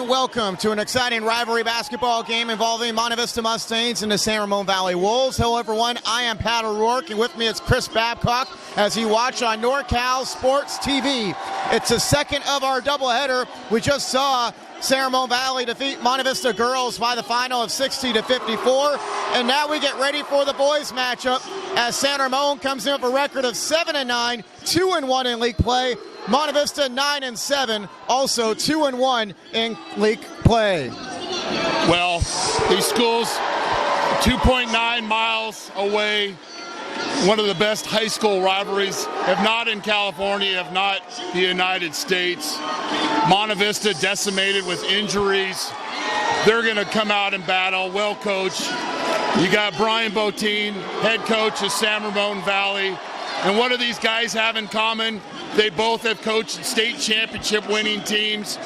and welcome to an exciting rivalry basketball game involving Monte Vista Mustangs and the San Ramon Valley Wolves. Hello everyone, I am Pat O'Rourke, and with me is Chris Babcock as you watch on NorCal Sports TV. It's the second of our doubleheader. We just saw San Ramon Valley defeat Monte Vista girls by the final of 60-54, and now we get ready for the boys matchup as San Ramon comes in with a record of 7-9, 2-1 in league play. Monte Vista 9-7, also 2-1 in league play. Well, these schools 2.9 miles away, one of the best high school rivalries, if not in California, if not the United States. Monte Vista decimated with injuries. They're going to come out and battle, well coached. You got Brian Botine, head coach of San Ramon Valley. And what do these guys have in common? They both have coached state championship winning teams.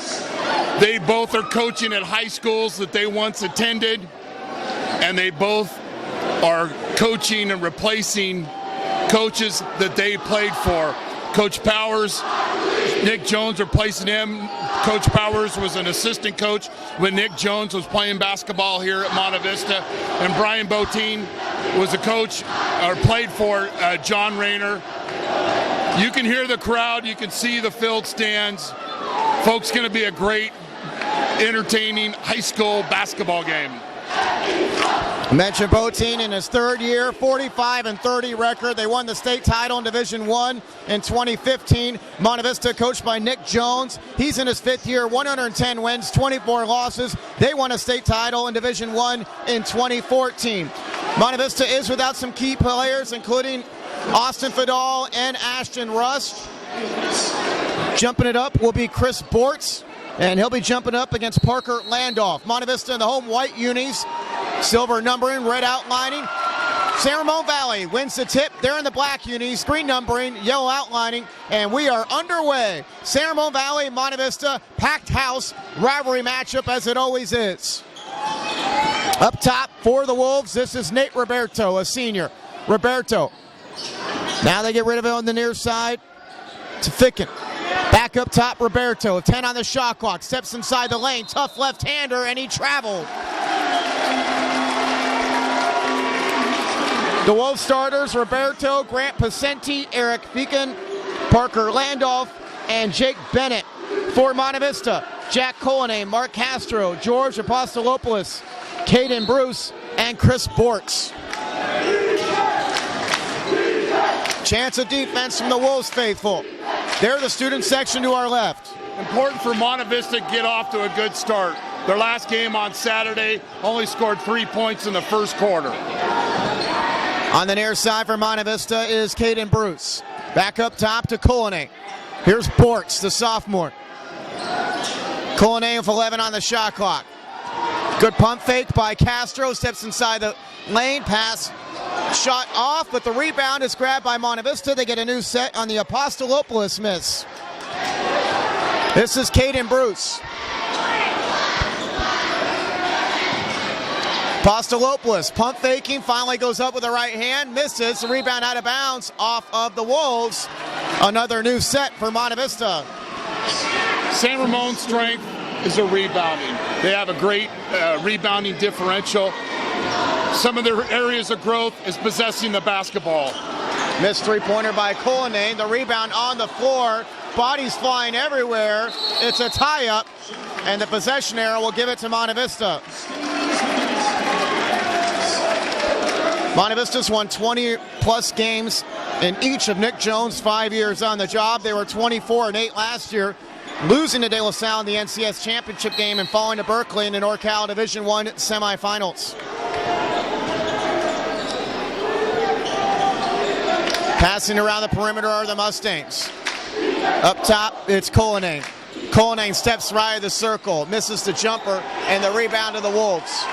They both are coaching at high schools that they once attended. And they both are coaching and replacing coaches that they played for. Coach Powers, Nick Jones replacing him. Coach Powers was an assistant coach when Nick Jones was playing basketball here at Monte Vista. And Brian Botine was a coach, or played for John Rayner. You can hear the crowd, you can see the filled stands. Folks, going to be a great, entertaining high school basketball game. I mentioned Botine in his third year, 45-30 record. They won the state title in Division I in 2015. Monte Vista, coached by Nick Jones. He's in his fifth year, 110 wins, 24 losses. They won a state title in Division I in 2014. Monte Vista is without some key players, including Austin Fidal and Ashton Rust. Jumping it up will be Chris Bortz, and he'll be jumping up against Parker Landolph. Monte Vista in the home white unis, silver numbering, red outlining. San Ramon Valley wins the tip. They're in the black unis, green numbering, yellow outlining, and we are underway. San Ramon Valley, Monte Vista, packed house, rivalry matchup as it always is. Up top for the Wolves, this is Nate Roberto, a senior. Roberto. Now they get rid of it on the near side to Ficken. Back up top, Roberto, 10 on the shot clock, steps inside the lane, tough left-hander, and he traveled. The Wolves starters, Roberto, Grant Pacenti, Eric Ficken, Parker Landolph, and Jake Bennett. For Monte Vista, Jack Colonnay, Mark Castro, George Apostolopoulos, Caden Bruce, and Chris Bortz. Chance of defense from the Wolves faithful. They're the student section to our left. Important for Monte Vista to get off to a good start. Their last game on Saturday only scored 3 points in the first quarter. On the near side for Monte Vista is Caden Bruce. Back up top to Colonnay. Here's Bortz, the sophomore. Colonnay with 11 on the shot clock. Good pump fake by Castro, steps inside the lane, pass shot off, but the rebound is grabbed by Monte Vista. They get a new set on the Apostolopoulos miss. This is Caden Bruce. Apostolopoulos pump faking, finally goes up with the right hand, misses, the rebound out of bounds off of the Wolves. Another new set for Monte Vista. San Ramon's strength is a rebounding. They have a great rebounding differential. Some of their areas of growth is possessing the basketball. Missed three-pointer by Colonnay. The rebound on the floor. Bodies flying everywhere. It's a tie-up, and the possession arrow will give it to Monte Vista. Monte Vista's won 20-plus games in each of Nick Jones' 5 years on the job. They were 24-8 last year, losing to De La Salle in the NCS championship game and falling to Berkeley in the NorCal Division I semifinals. Passing around the perimeter are the Mustangs. Up top, it's Colonnay. Colonnay steps right of the circle, misses the jumper, and the rebound to the Wolves.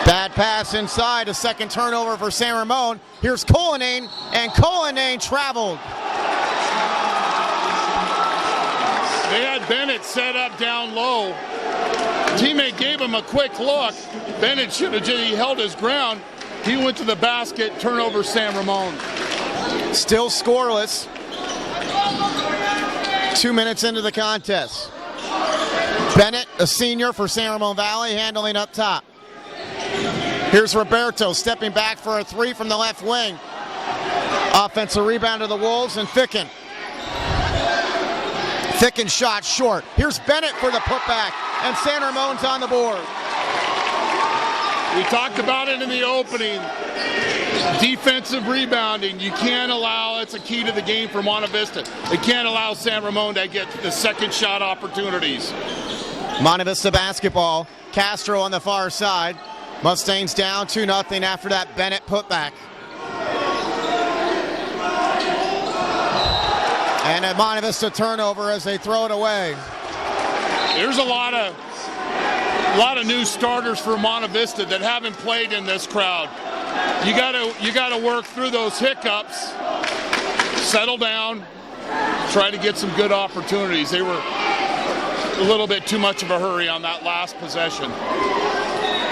Bad pass inside, a second turnover for San Ramon. Here's Colonnay, and Colonnay traveled. They had Bennett set up down low. Teammate gave him a quick look. Bennett should have held his ground. He went to the basket, turnover San Ramon. Still scoreless. 2 minutes into the contest. Bennett, a senior for San Ramon Valley, handling up top. Here's Roberto stepping back for a three from the left wing. Offensive rebound to the Wolves, and Ficken. Ficken shot short. Here's Bennett for the putback, and San Ramon's on the board. We talked about it in the opening. Defensive rebounding, you can't allow, it's a key to the game for Monte Vista. They can't allow San Ramon to get the second shot opportunities. Monte Vista basketball. Castro on the far side. Mustangs down 2-0 after that Bennett putback. And a Monte Vista turnover as they throw it away. There's a lot of new starters for Monte Vista that haven't played in this crowd. You gotta work through those hiccups, settle down, try to get some good opportunities. They were a little bit too much of a hurry on that last possession.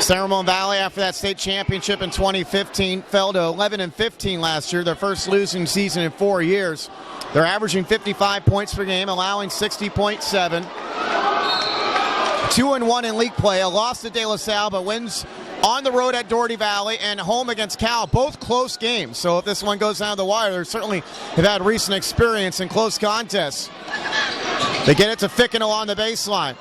San Ramon Valley, after that state championship in 2015, fell to 11-15 last year, their first losing season in 4 years. They're averaging 55 points per game, allowing 60.7. 2-1 in league play. A loss to De La Salle, but wins on the road at Doherty Valley and home against Cal. Both close games. So if this one goes down the wire, they certainly have had recent experience in close contests. They get it to Ficken along the baseline.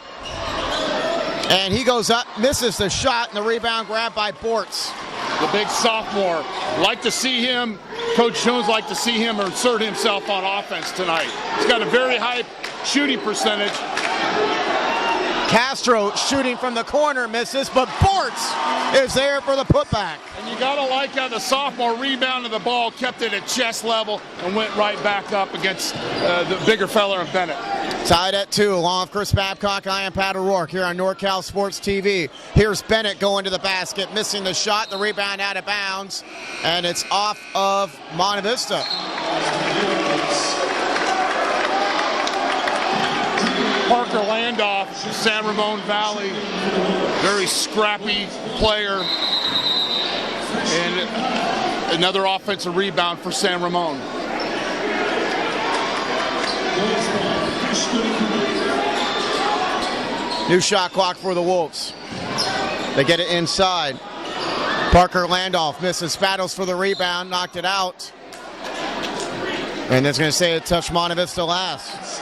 And he goes up, misses the shot, and the rebound grabbed by Bortz. The big sophomore. Like to see him, Coach Jones like to see him insert himself on offense tonight. He's got a very high shooting percentage. Castro shooting from the corner, misses, but Bortz is there for the putback. And you gotta like how the sophomore rebounded the ball, kept it at chest level, and went right back up against the bigger fella in Bennett. Tied at 2, along with Chris Babcock. I am Pat O'Rourke here on NorCal Sports TV. Here's Bennett going to the basket, missing the shot, the rebound out of bounds, and it's off of Monte Vista. Parker Landoff, San Ramon Valley, very scrappy player, and another offensive rebound for San Ramon. New shot clock for the Wolves. They get it inside. Parker Landoff misses, battles for the rebound, knocked it out. And it's going to say it touched Monte Vista last.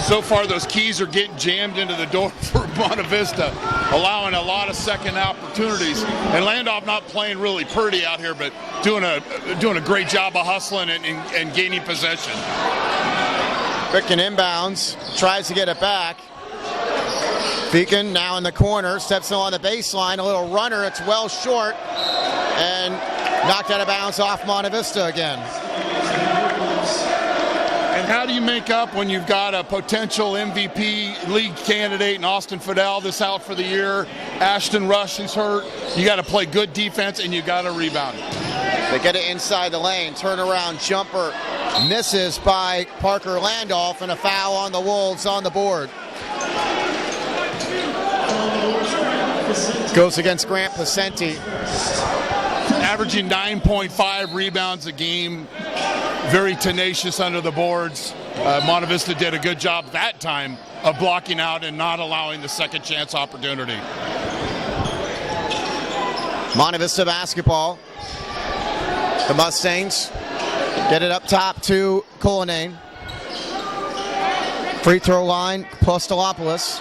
So far, those keys are getting jammed into the door for Monte Vista, allowing a lot of second opportunities. And Landoff not playing really pretty out here, but doing a great job of hustling and gaining possession. Ficken inbounds, tries to get it back. Ficken now in the corner, steps along the baseline, a little runner, it's well short, and knocked out of bounds off Monte Vista again. And how do you make up when you've got a potential MVP league candidate in Austin Fidel that's out for the year, Ashton Rush is hurt, you got to play good defense and you got to rebound. They get it inside the lane, turnaround jumper, misses by Parker Landoff, and a foul on the Wolves on the board. Goes against Grant Placenti. Averaging 9.5 rebounds a game, very tenacious under the boards. Monte Vista did a good job that time of blocking out and not allowing the second chance opportunity. Monte Vista basketball. The Mustangs get it up top to Cullinane. Free throw line, Postolopoulos.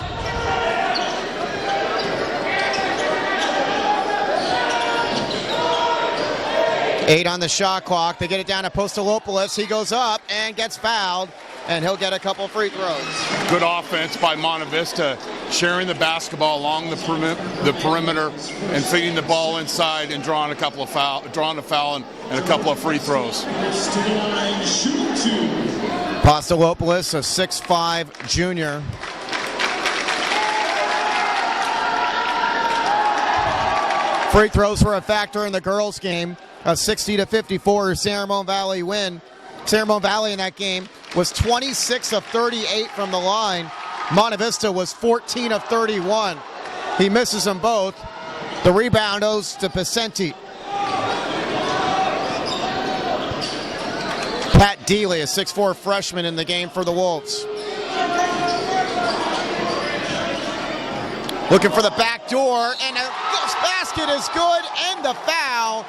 Eight on the shot clock. They get it down to Postolopoulos. He goes up and gets fouled, and he'll get a couple free throws. Good offense by Monte Vista, sharing the basketball along the perimeter and feeding the ball inside and drawing a foul and a couple of free throws. Postolopoulos, a 6'5" junior. Free throws were a factor in the girls' game. A 60-54 San Ramon Valley win. San Ramon Valley in that game was 26 of 38 from the line. Monte Vista was 14 of 31. He misses them both. The rebound goes to Placenti. Pat Dealey, a 6'4 freshman in the game for the Wolves. Looking for the back door, and the basket is good, and the foul.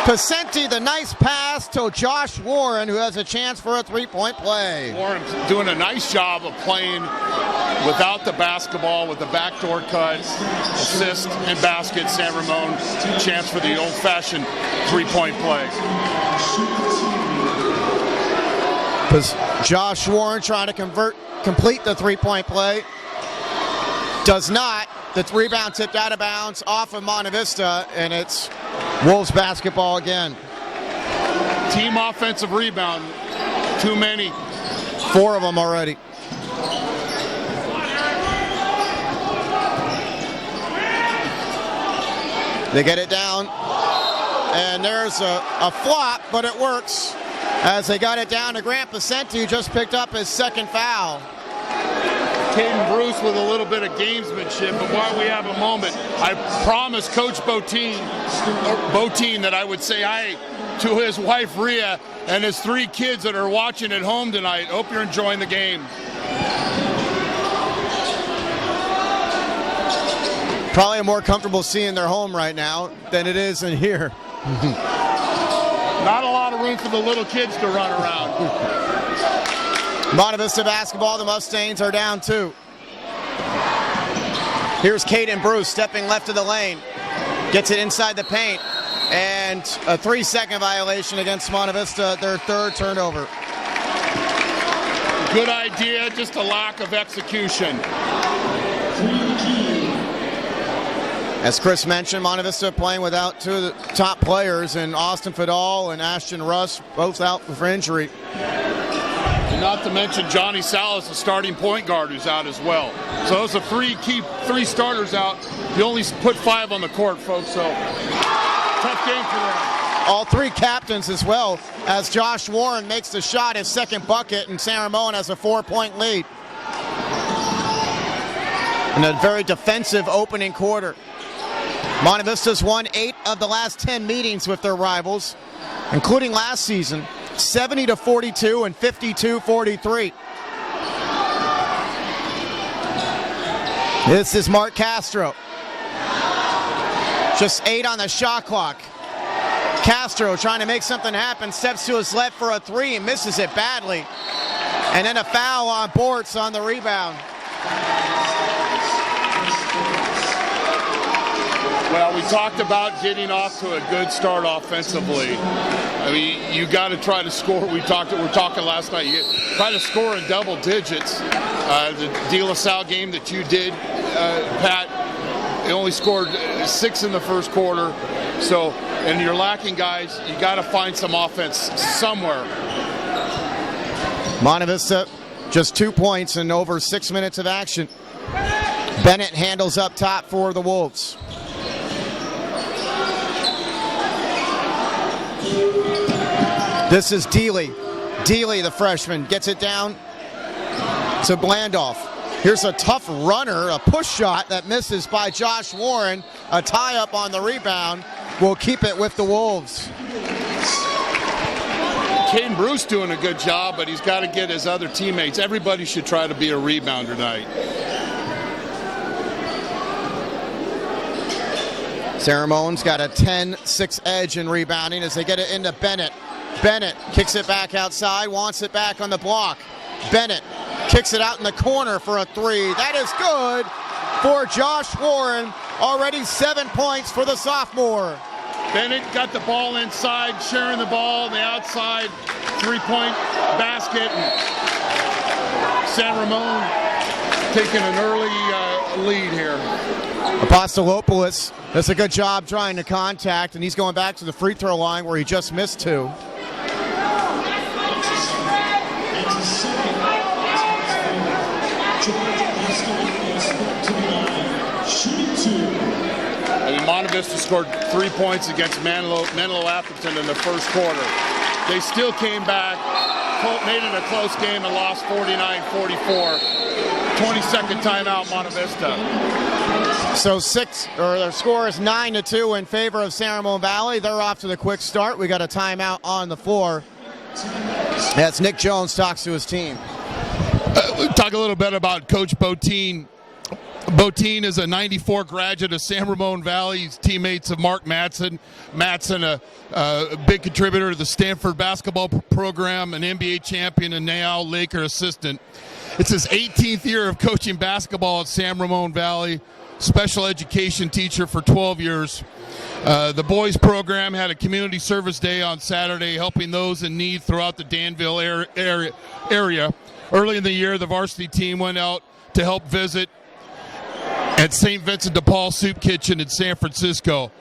Pacenti, the nice pass to Josh Warren, who has a chance for a three-point play. Warren's doing a nice job of playing without the basketball, with the backdoor cut, assist, and basket. San Ramon, chance for the old-fashioned three-point play. Josh Warren trying to complete the three-point play. Does not. The rebound tipped out of bounds off of Monte Vista, and it's Wolves basketball again. Team offensive rebound. Too many. 4 of them already. They get it down, and there's a flop, but it works as they got it down to Grant Pacenti, who just picked up his second foul. Caden Bruce with a little bit of gamesmanship, but while we have a moment, I promised Coach Botine that I would say hi to his wife Rhea and his 3 kids that are watching at home tonight. Hope you're enjoying the game. Probably more comfortable seeing their home right now than it is in here. Not a lot of room for the little kids to run around. Monte Vista basketball, the Mustangs are down 2. Here's Caden Bruce stepping left of the lane. Gets it inside the paint. And a 3-second violation against Monte Vista, their 3rd turnover. Good idea, just a lack of execution. As Chris mentioned, Monte Vista playing without 2 of the top players, and Austin Fadal and Ashton Russ, both out for injury. And not to mention Johnny Salas, the starting point guard, who's out as well. So those are 3 starters out. You only put 5 on the court, folks, so tough game for them. All 3 captains as well, as Josh Warren makes the shot, his second bucket, and San Ramon has a 4-point lead. In a very defensive opening quarter. Monte Vista's won 8 of the last 10 meetings with their rivals, including last season. 70-42 and 52-43. This is Mark Castro. Just 8 on the shot clock. Castro trying to make something happen, steps to his left for a 3 and misses it badly. And then a foul on Bortz on the rebound. Well, we talked about getting off to a good start offensively. I mean, you got to try to score. We're talking last night. You try to score in double digits. The De La Salle game that you did, Pat, they only scored 6 in the first quarter. So, and you're lacking guys. You got to find some offense somewhere. Monte Vista, just 2 points in over 6 minutes of action. Bennett handles up top for the Wolves. This is Dealey. Dealey, the freshman, gets it down to Blandoff. Here's a tough runner, a push shot that misses by Josh Warren. A tie-up on the rebound will keep it with the Wolves. Caden Bruce doing a good job, but he's got to get his other teammates. Everybody should try to be a rebounder tonight. San Ramon's got a 10-6 edge in rebounding as they get it into Bennett. Bennett kicks it back outside, wants it back on the block. Bennett kicks it out in the corner for a 3. That is good for Josh Warren. Already 7 points for the sophomore. Bennett got the ball inside, sharing the ball on the outside. 3-point basket. And San Ramon taking an early lead here. Apostolopoulos does a good job trying to contact, and he's going back to the free throw line where he just missed 2. Monte Vista scored 3 points against Menlo Atherton in the first quarter. They still came back, made it a close game, and lost 49-44. 22nd timeout, Monte Vista. So their score is 9-2 in favor of San Ramon Valley. They're off to the quick start. We got a timeout on the floor. as Nick Jones talks to his team. Talk a little bit about Coach Botein. Botein is a 94 graduate of San Ramon Valley. He's teammates of Mark Madsen. Madsen, a big contributor to the Stanford basketball program, an NBA champion, and now Laker assistant. It's his 18th year of coaching basketball at San Ramon Valley. Special education teacher for 12 years. The boys program had a community service day on Saturday, helping those in need throughout the Danville area. Early in the year, the varsity team went out to help visit at St. Vincent de Paul Soup Kitchen in San Francisco.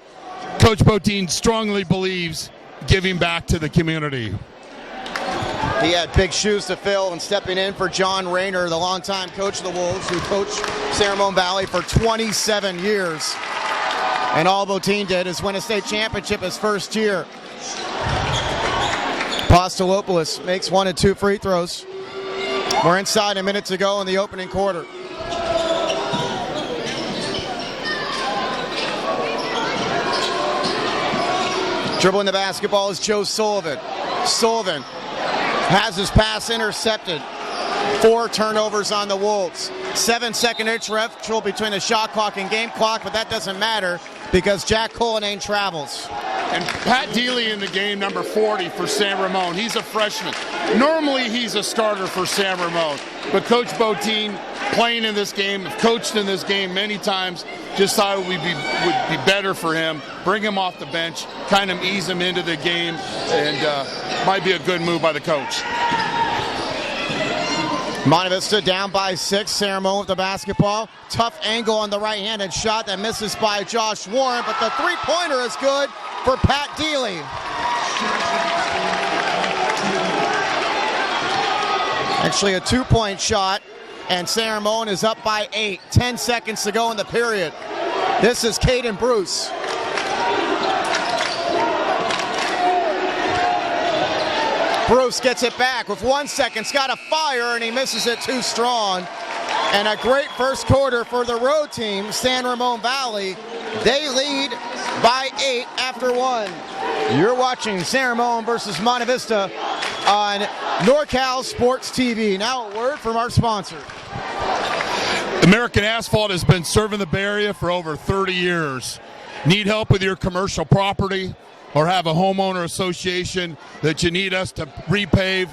Coach Botein strongly believes giving back to the community. He had big shoes to fill and stepping in for John Rayner, the longtime coach of the Wolves, who coached San Ramon Valley for 27 years. And all Botein did is win a state championship his first year. Apostolopoulos makes 1 and 2 free throws. We're inside a minute to go in the opening quarter. Dribbling the basketball is Joe Sullivan. Sullivan has his pass intercepted. 4 turnovers on the Wolves. 7-second interval between the shot clock and game clock, but that doesn't matter because Jack Cullinane travels. And Pat Dealey in the game, number 40 for San Ramon. He's a freshman. Normally he's a starter for San Ramon, but Coach Botein, playing in this game, coached in this game many times, just thought it would be better for him. Bring him off the bench, kind of ease him into the game, and might be a good move by the coach. Monte Vista down by 6. San Ramon with the basketball. Tough angle on the right-handed shot that misses by Josh Warren, but the three-pointer is good for Pat Dealey. Actually a 2-point shot, and San Ramon is up by 8. 10 seconds to go in the period. This is Caden Bruce. Bruce gets it back with 1 second. Got a fire, and he misses it too strong. And a great first quarter for the road team, San Ramon Valley. They lead by 8 after 1. You're watching San Ramon versus Monte Vista on NorCal Sports TV. Now a word from our sponsor. American Asphalt has been serving the Bay Area for over 30 years. Need help with your commercial property or have a homeowner association that you need us to repave?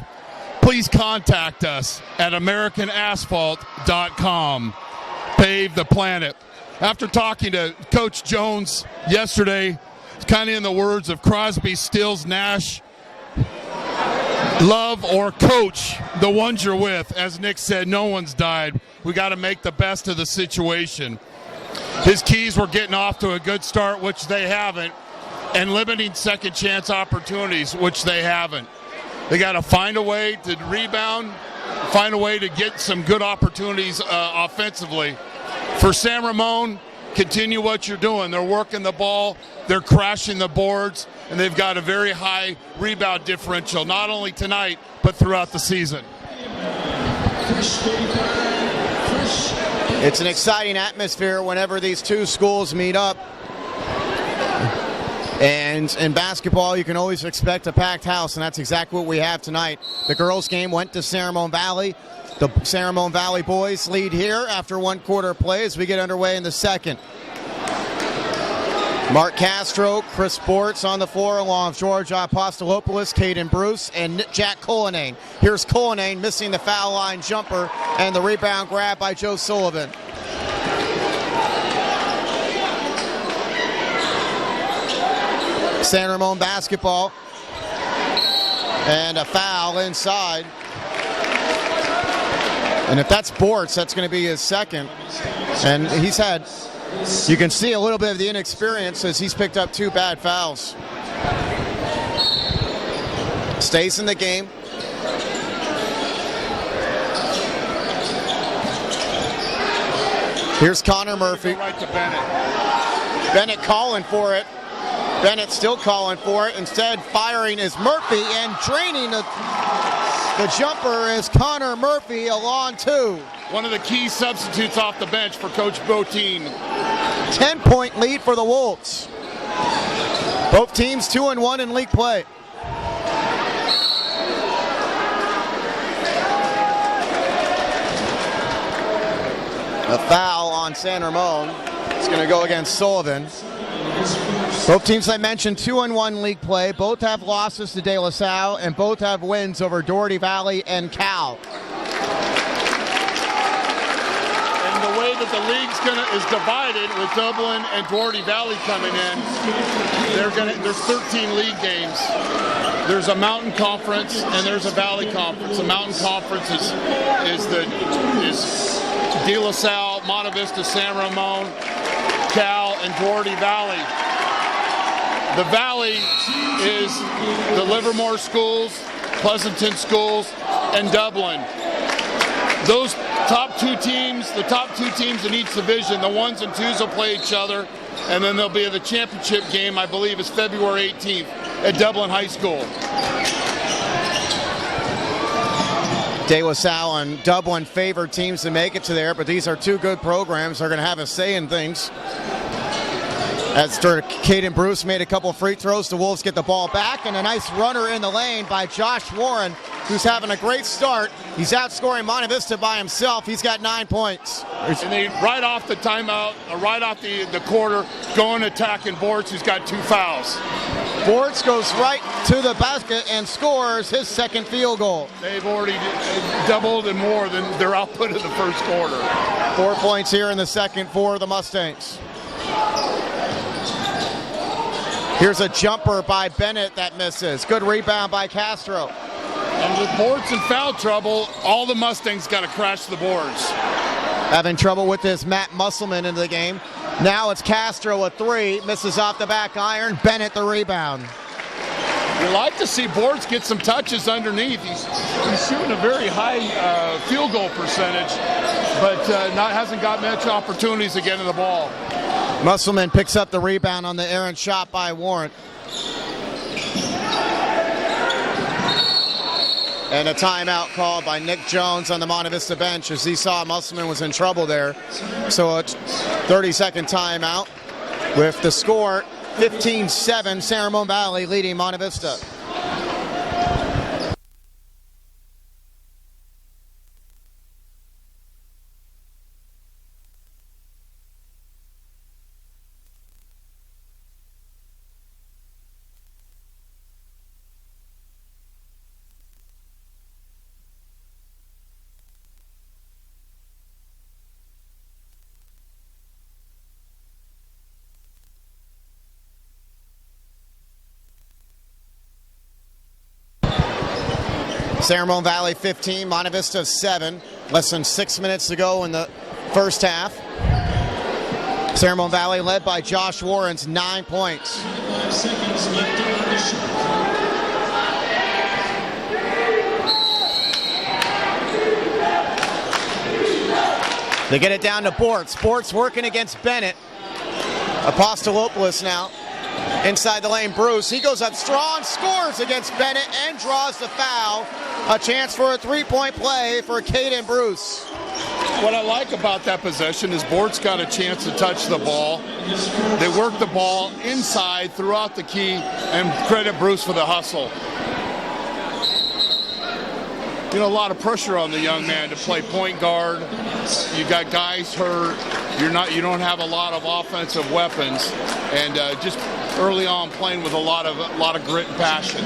Please contact us at AmericanAsphalt.com. Pave the planet. After talking to Coach Jones yesterday, it's kind of in the words of Crosby, Stills, Nash, love or coach the ones you're with. As Nick said, no one's died. We got to make the best of the situation. His keys were getting off to a good start, which they haven't, and limiting second chance opportunities, which they haven't. They got to find a way to rebound, find a way to get some good opportunities offensively. For San Ramon, continue what you're doing. They're working the ball, they're crashing the boards, and they've got a very high rebound differential, not only tonight, but throughout the season. It's an exciting atmosphere whenever these two schools meet up. And in basketball, you can always expect a packed house, and that's exactly what we have tonight. The girls' game went to San Ramon Valley. The San Ramon Valley boys lead here after 1 quarter play as we get underway in the second. Mark Castro, Chris Sports on the floor along with George Apostolopoulos, Caden Bruce, and Jack Cullinane. Here's Cullinane missing the foul line jumper and the rebound grab by Joe Sullivan. San Ramon basketball, and a foul inside. And if that's Bortz, that's going to be his second. And he's had, you can see a little bit of the inexperience as he's picked up 2 bad fouls. Stays in the game. Here's Connor Murphy. Right to Bennett. Bennett calling for it. Bennett still calling for it. Instead, firing is Murphy, and draining the jumper is Connor Murphy along 2. One of the key substitutes off the bench for Coach Botein. 10-point lead for the Wolves. Both teams 2-1 in league play. A foul on San Ramon. It's going to go against Sullivan. Both teams I mentioned 2-1 league play. Both have losses to De La Salle, and both have wins over Doherty Valley and Cal. And the way that the league's is divided with Dublin and Doherty Valley coming in, there's 13 league games. There's a mountain conference and there's a valley conference. The mountain conference is De La Salle, Monte Vista, San Ramon, Cal, and Doherty Valley. The valley is the Livermore schools, Pleasanton schools, and Dublin. Those top two teams in each division, the 1s and 2s will play each other, and then there'll be the championship game, I believe, is February 18th at Dublin High School. De La Salle and Dublin favored teams to make it to there, but these are two good programs. They're going to have a say in things. As Caden Bruce made a couple free throws, the Wolves get the ball back, and a nice runner in the lane by Josh Warren, who's having a great start. He's outscoring Monte Vista by himself. He's got 9 points. And they right off the timeout, right off the quarter, going attacking Bortz, who's got 2 fouls. Bortz goes right to the basket and scores his second field goal. They've already doubled and more than their output in the first quarter. 4 points here in the second for the Mustangs. Here's a jumper by Bennett that misses. Good rebound by Castro. And with Bortz in foul trouble, all the Mustangs got to crash the boards. Having trouble with this Matt Musselman into the game. Now it's Castro a 3, misses off the back iron. Bennett the rebound. You like to see Bortz get some touches underneath. He's shooting a very high field goal percentage, but hasn't got much opportunities to get in the ball. Musselman picks up the rebound on the errant shot by Warren. And a timeout called by Nick Jones on the Monte Vista bench as he saw Musselman was in trouble there. So a 30-second timeout with the score 15-7, San Ramon Valley leading Monte Vista. San Ramon Valley 15, Monte Vista 7. Less than 6 minutes to go in the first half. San Ramon Valley led by Josh Warren's 9 points. They get it down to Bortz. Bortz working against Bennett. Apostolopoulos now. Inside the lane, Bruce. He goes up strong, scores against Bennett, and draws the foul. A chance for a three-point play for Caden Bruce. What I like about that possession is Bortz got a chance to touch the ball. They work the ball inside throughout the key, and credit Bruce for the hustle. You know, a lot of pressure on the young man to play point guard. You got guys hurt. You don't have a lot of offensive weapons, and just early on playing with a lot of grit and passion.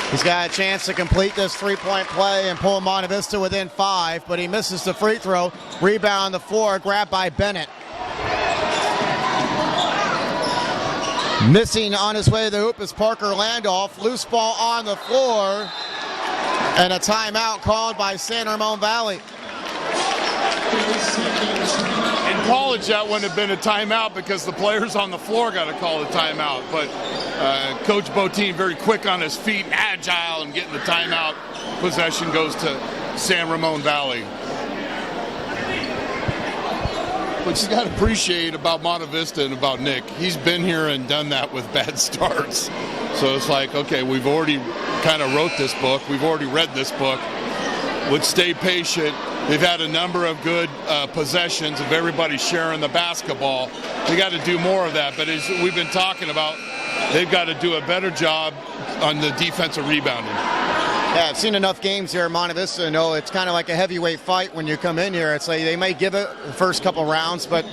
He's got a chance to complete this three-point play and pull Monte Vista within 5, but he misses the free throw. Rebound on the floor, grabbed by Bennett. Missing on his way to the hoop is Parker Landolf. Loose ball on the floor, and a timeout called by San Ramon Valley. In college, that wouldn't have been a timeout because the players on the floor got to call the timeout. But Coach Botein very quick on his feet, agile, and getting the timeout. Possession goes to San Ramon Valley. What you got to appreciate about Monte Vista and about Nick, he's been here and done that with bad starts. So it's like, okay, we've already kind of wrote this book. We've already read this book. Let's stay patient. They've had a number of good possessions of everybody sharing the basketball. They got to do more of that. But as we've been talking about, they've got to do a better job on the defensive rebounding. Yeah, I've seen enough games here in Monte Vista to know it's kind of like a heavyweight fight when you come in here. It's like they may give it the first couple rounds, but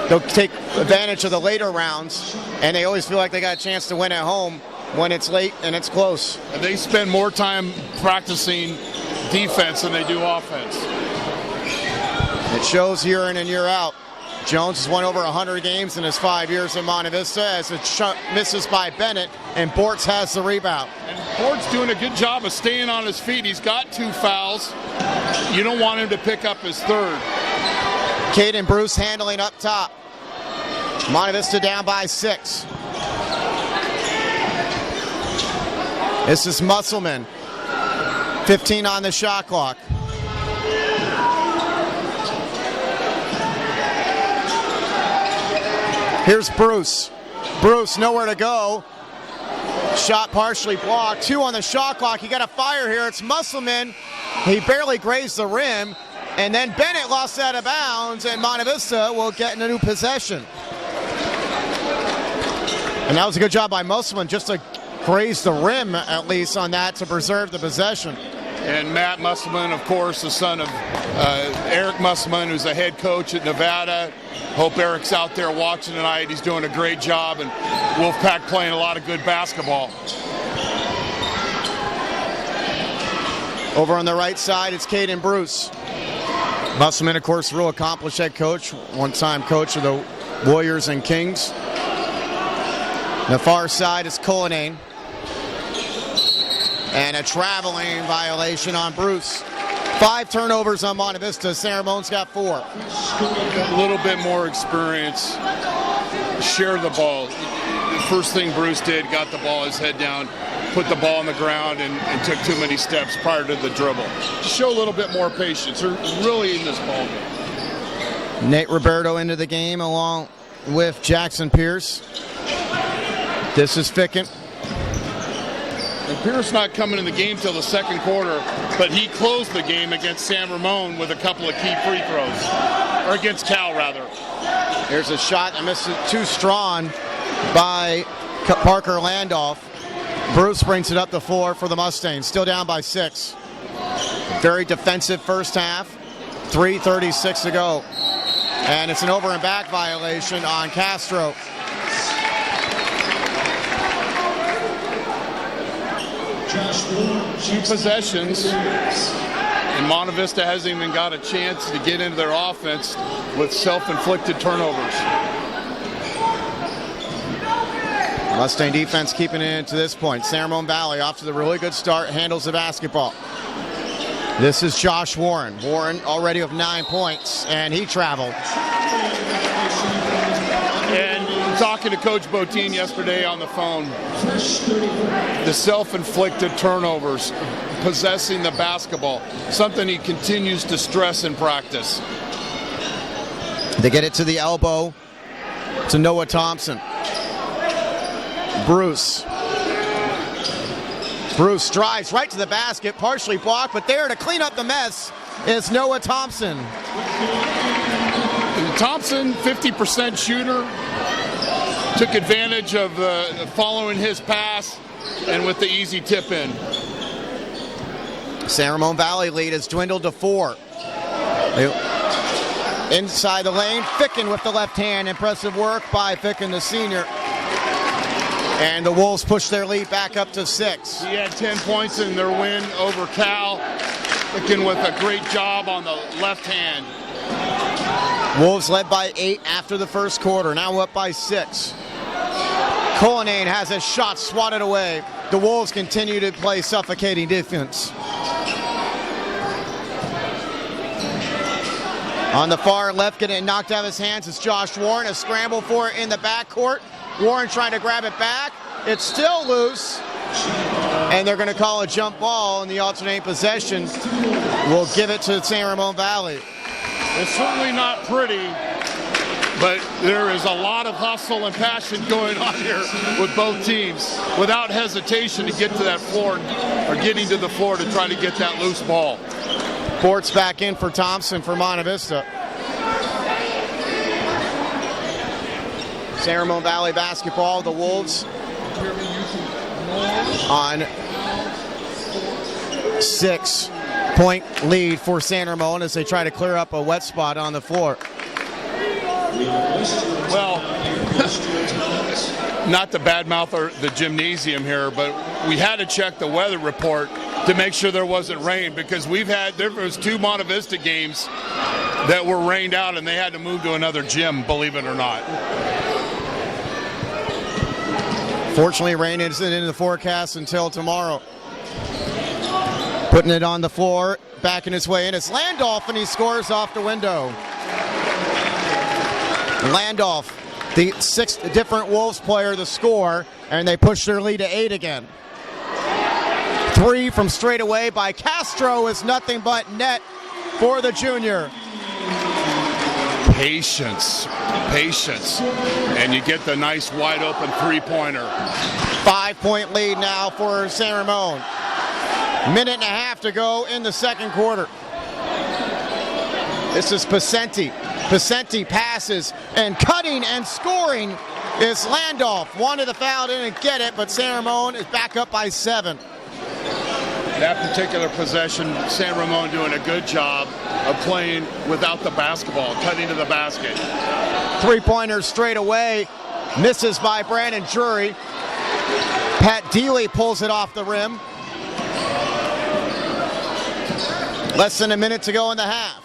they'll take advantage of the later rounds, and they always feel like they got a chance to win at home when it's late and it's close. And they spend more time practicing defense than they do offense. It shows year in and year out. Jones has won over 100 games in his 5 years in Monte Vista as it misses by Bennett, and Bortz has the rebound. And Bortz doing a good job of staying on his feet. He's got 2 fouls. You don't want him to pick up his 3rd. Caden Bruce handling up top. Monte Vista down by 6. This is Musselman. 15 on the shot clock. Here's Bruce. Bruce nowhere to go. Shot partially blocked. 2 on the shot clock. You got a fire here. It's Musselman. He barely grazed the rim. And then Bennett lost out of bounds, and Monte Vista will get in a new possession. And that was a good job by Musselman just to graze the rim at least on that to preserve the possession. And Matt Musselman, of course, the son of Eric Musselman, who's the head coach at Nevada. Hope Eric's out there watching tonight. He's doing a great job, and Wolfpack playing a lot of good basketball. Over on the right side, it's Caden Bruce. Musselman, of course, real accomplished head coach, one-time coach of the Warriors and Kings. The far side is Cullinane. And a traveling violation on Bruce. 5 turnovers on Monte Vista. San Ramon's got 4. A little bit more experience. Share the ball. The first thing Bruce did, got the ball, his head down, put the ball on the ground, and took too many steps prior to the dribble. Just show a little bit more patience. They're really in this ball game. Nate Roberto into the game along with Jackson Pierce. This is Ficken. And Pierce not coming in the game till the second quarter, but he closed the game against San Ramon with a couple of key free throws. Or against Cal, rather. Here's a shot that misses too strong by Parker Landolph. Bruce brings it up the floor for the Mustangs. Still down by 6. Very defensive first half. 3:36 to go. And it's an over and back violation on Castro. Two possessions, and Monte Vista hasn't even got a chance to get into their offense with self-inflicted turnovers. Mustang defense keeping it to this point. San Ramon Valley off to the really good start, handles the basketball. This is Josh Warren. Warren already with 9 points, and he traveled. And talking to Coach Botine yesterday on the phone, the self-inflicted turnovers, possessing the basketball, something he continues to stress in practice. They get it to the elbow to Noah Thompson. Bruce drives right to the basket, partially blocked, but there to clean up the mess is Noah Thompson. Thompson, 50% shooter, took advantage of following his pass and with the easy tip in. San Ramon Valley lead has dwindled to 4. Inside the lane, Ficken with the left hand. Impressive work by Ficken, the senior. And the Wolves push their lead back up to 6. He had 10 points in their win over Cal. Ficken with a great job on the left hand. Wolves led by 8 after the first quarter, now up by 6. Cullinane has a shot swatted away. The Wolves continue to play suffocating defense. On the far left, getting it knocked out of his hands is Josh Warren. A scramble for it in the backcourt. Warren trying to grab it back. It's still loose. And they're going to call a jump ball in the alternating possession. We'll give it to San Ramon Valley. It's certainly not pretty, but there is a lot of hustle and passion going on here with both teams without hesitation to get to that floor or getting to the floor to try to get that loose ball. Bortz back in for Thompson for Monte Vista. San Ramon Valley basketball, the Wolves on 6-point lead for San Ramon as they try to clear up a wet spot on the floor. Well, not to badmouth the gymnasium here, but we had to check the weather report to make sure there wasn't rain, because there was 2 Monte Vista games that were rained out and they had to move to another gym, believe it or not. Fortunately, rain isn't in the forecast until tomorrow. Putting it on the floor, backing his way in. It's Landolph, and he scores off the window. Landolph, the 6th different Wolves player to score, and they push their lead to 8 again. 3 from straight away by Castro is nothing but net for the junior. Patience, and you get the nice wide open 3-pointer. 5-point lead now for San Ramon. Minute and a half to go in the second quarter. This is Pacenti. Pacenti passes, and cutting and scoring is Landolph. Wanted the foul, didn't get it, but San Ramon is back up by 7. That particular possession, San Ramon doing a good job of playing without the basketball, cutting to the basket. 3-pointer straight away, misses by Brandon Drury. Pat Dealey pulls it off the rim. Less than a minute to go in the half.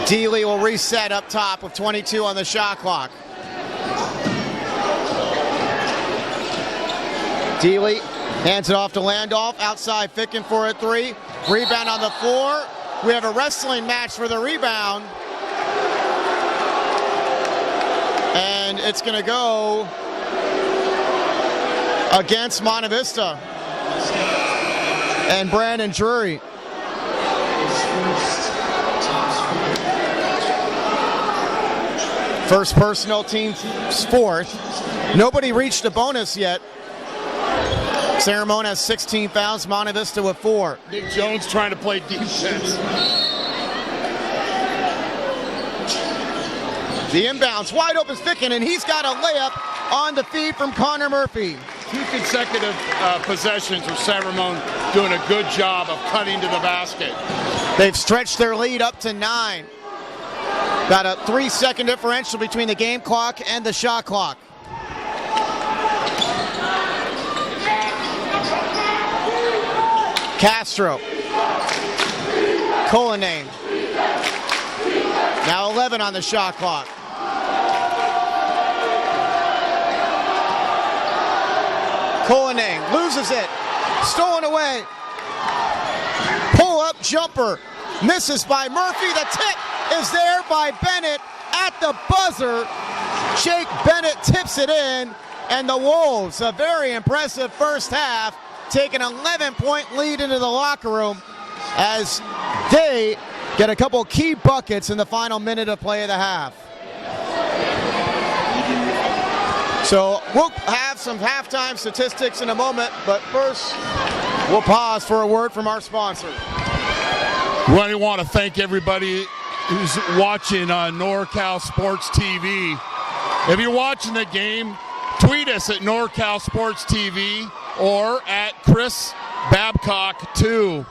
Dealey will reset up top with 22 on the shot clock. Dealey hands it off to Landolph. Outside Ficken for a 3. Rebound on the floor. We have a wrestling match for the rebound. And it's going to go against Monte Vista and Brandon Drury. First personal, team's 4th. Nobody reached a bonus yet. San Ramon has 16 fouls, Monte Vista with 4. Nick Jones trying to play defense. The inbounds, wide open Ficken, and he's got a layup on the feed from Connor Murphy. 2 consecutive possessions where San Ramon doing a good job of cutting to the basket. They've stretched their lead up to 9. Got a 3-second differential between the game clock and the shot clock. Castro. Cullinane. Now 11 on the shot clock. Cullinane loses it. Stolen away. Pull-up jumper. Misses by Murphy. The tip is there by Bennett at the buzzer. Jake Bennett tips it in, and the Wolves, a very impressive first half, take an 11-point lead into the locker room as they get a couple key buckets in the final minute of play of the half. So we'll have some halftime statistics in a moment, but first we'll pause for a word from our sponsor. Well, I want to thank everybody who's watching on NorCal Sports TV. If you're watching the game, tweet us at NorCal Sports TV or at Chris Babcock 2.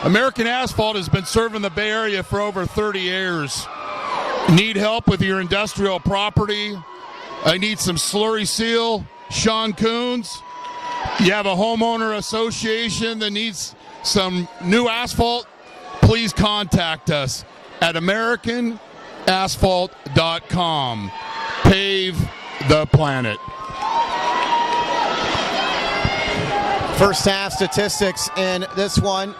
American Asphalt has been serving the Bay Area for over 30 years. Need help with your industrial property? I need some slurry seal, Sean Coons. You have a homeowner association that needs some new asphalt? Please contact us at AmericanAsphalt.com. Pave the planet. First half statistics in this one.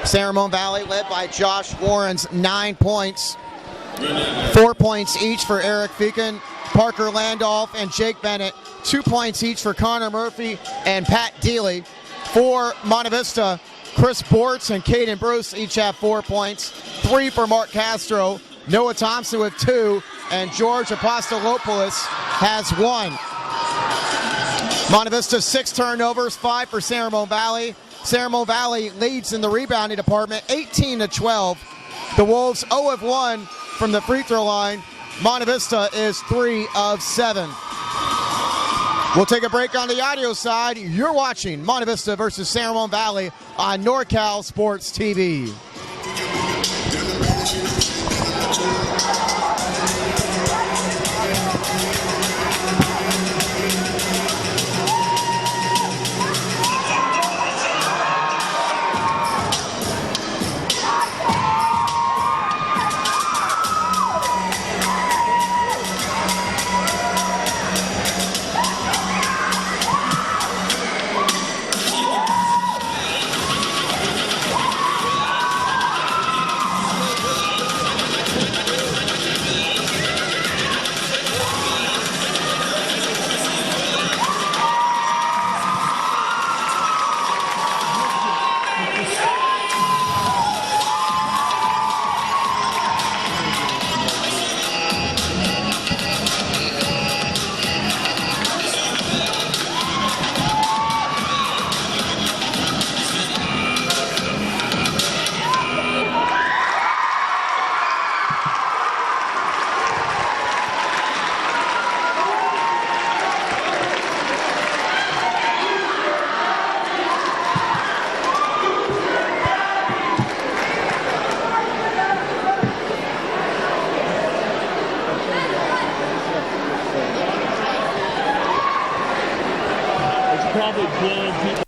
San Ramon Valley led by Josh Warren's 9 points. 4 points each for Eric Ficken, Parker Landolph, and Jake Bennett. 2 points each for Connor Murphy and Pat Dealey. For Monte Vista, Chris Bortz and Caden Bruce each have 4 points. 3 for Mark Castro, Noah Thompson with 2, and George Apostolopoulos has 1. Monte Vista 6 turnovers, 5 for San Ramon Valley. San Ramon Valley leads in the rebounding department, 18-12. The Wolves 0 of 1 from the free throw line. Monte Vista is 3 of 7. We'll take a break on the audio side. You're watching Monte Vista versus San Ramon Valley on NorCal Sports TV. Probably blowing people.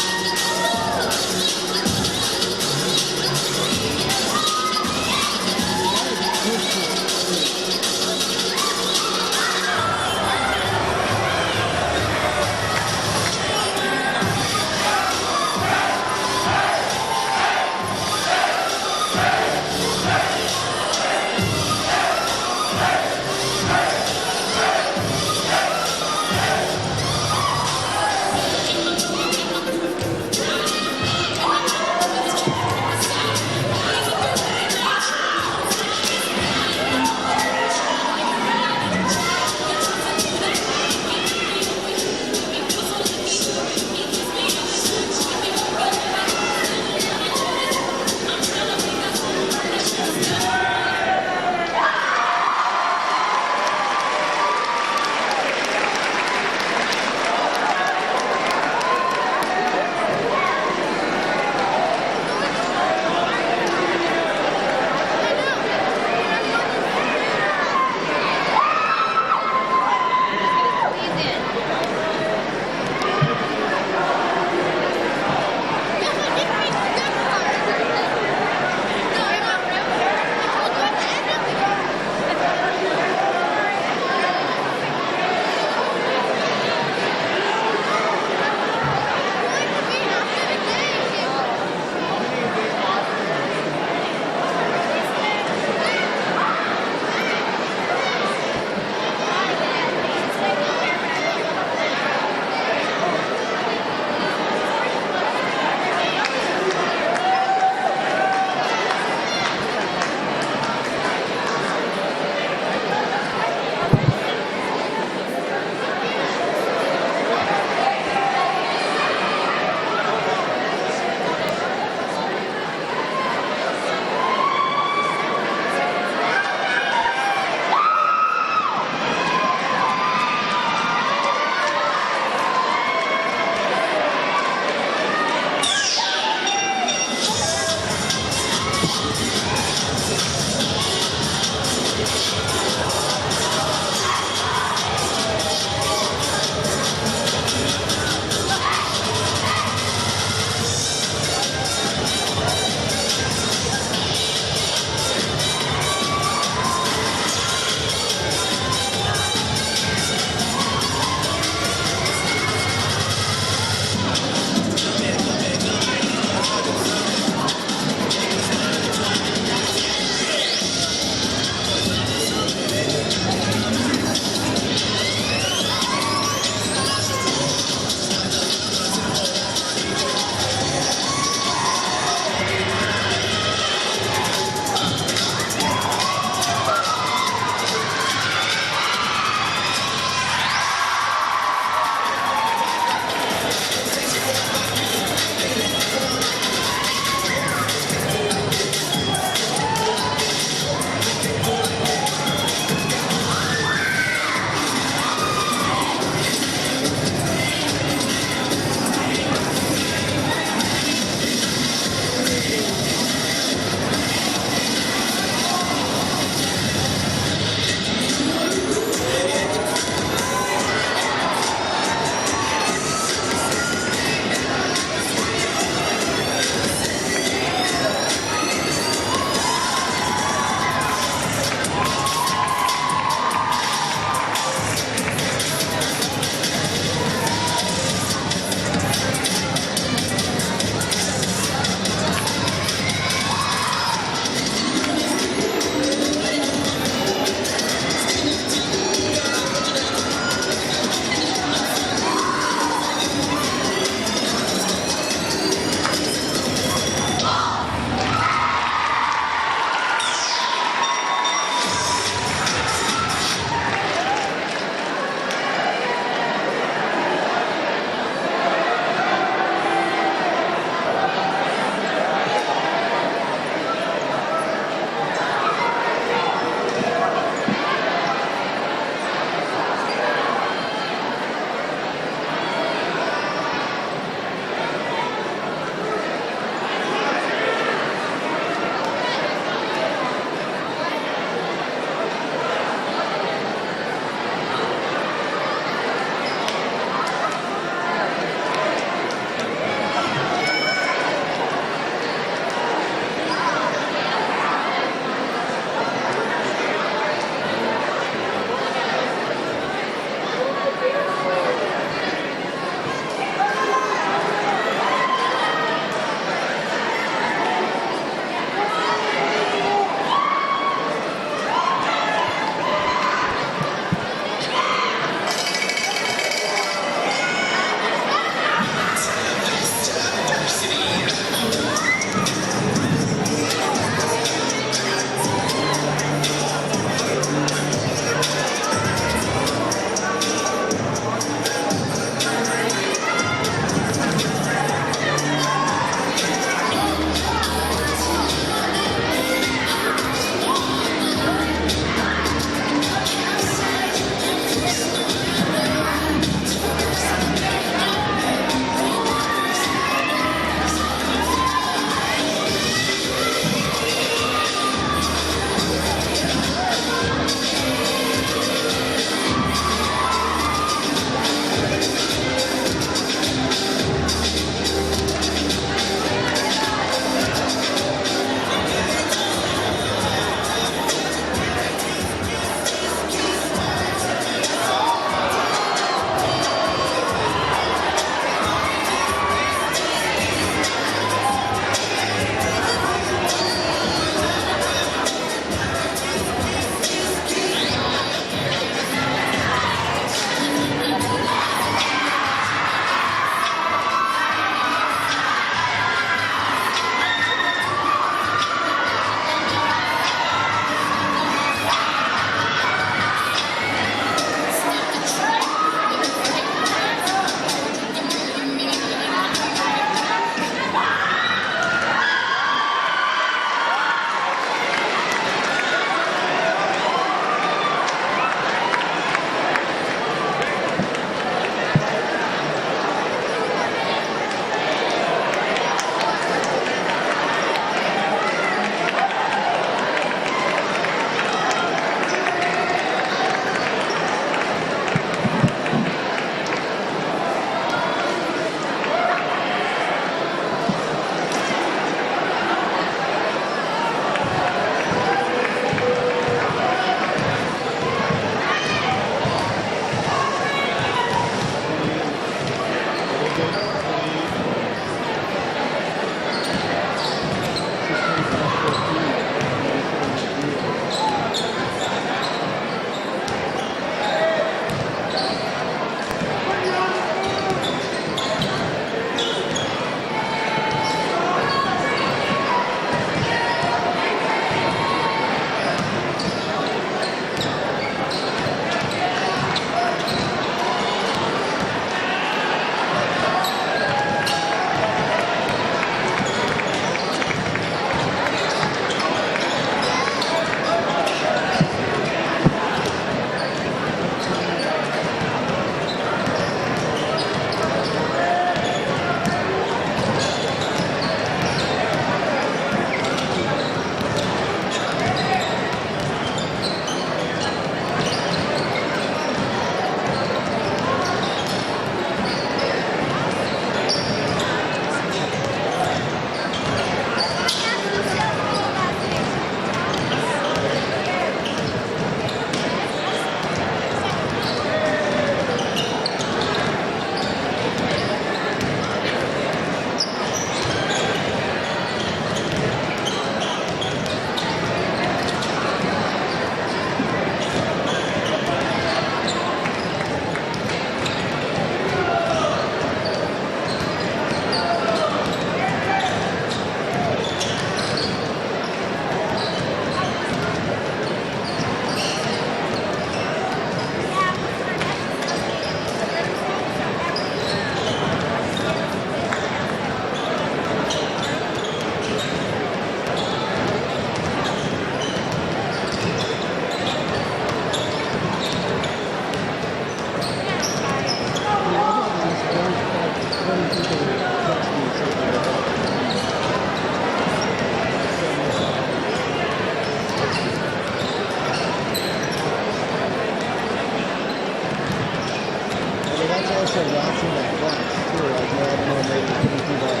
also watching the fronts too. Like, I don't know, maybe you can do that.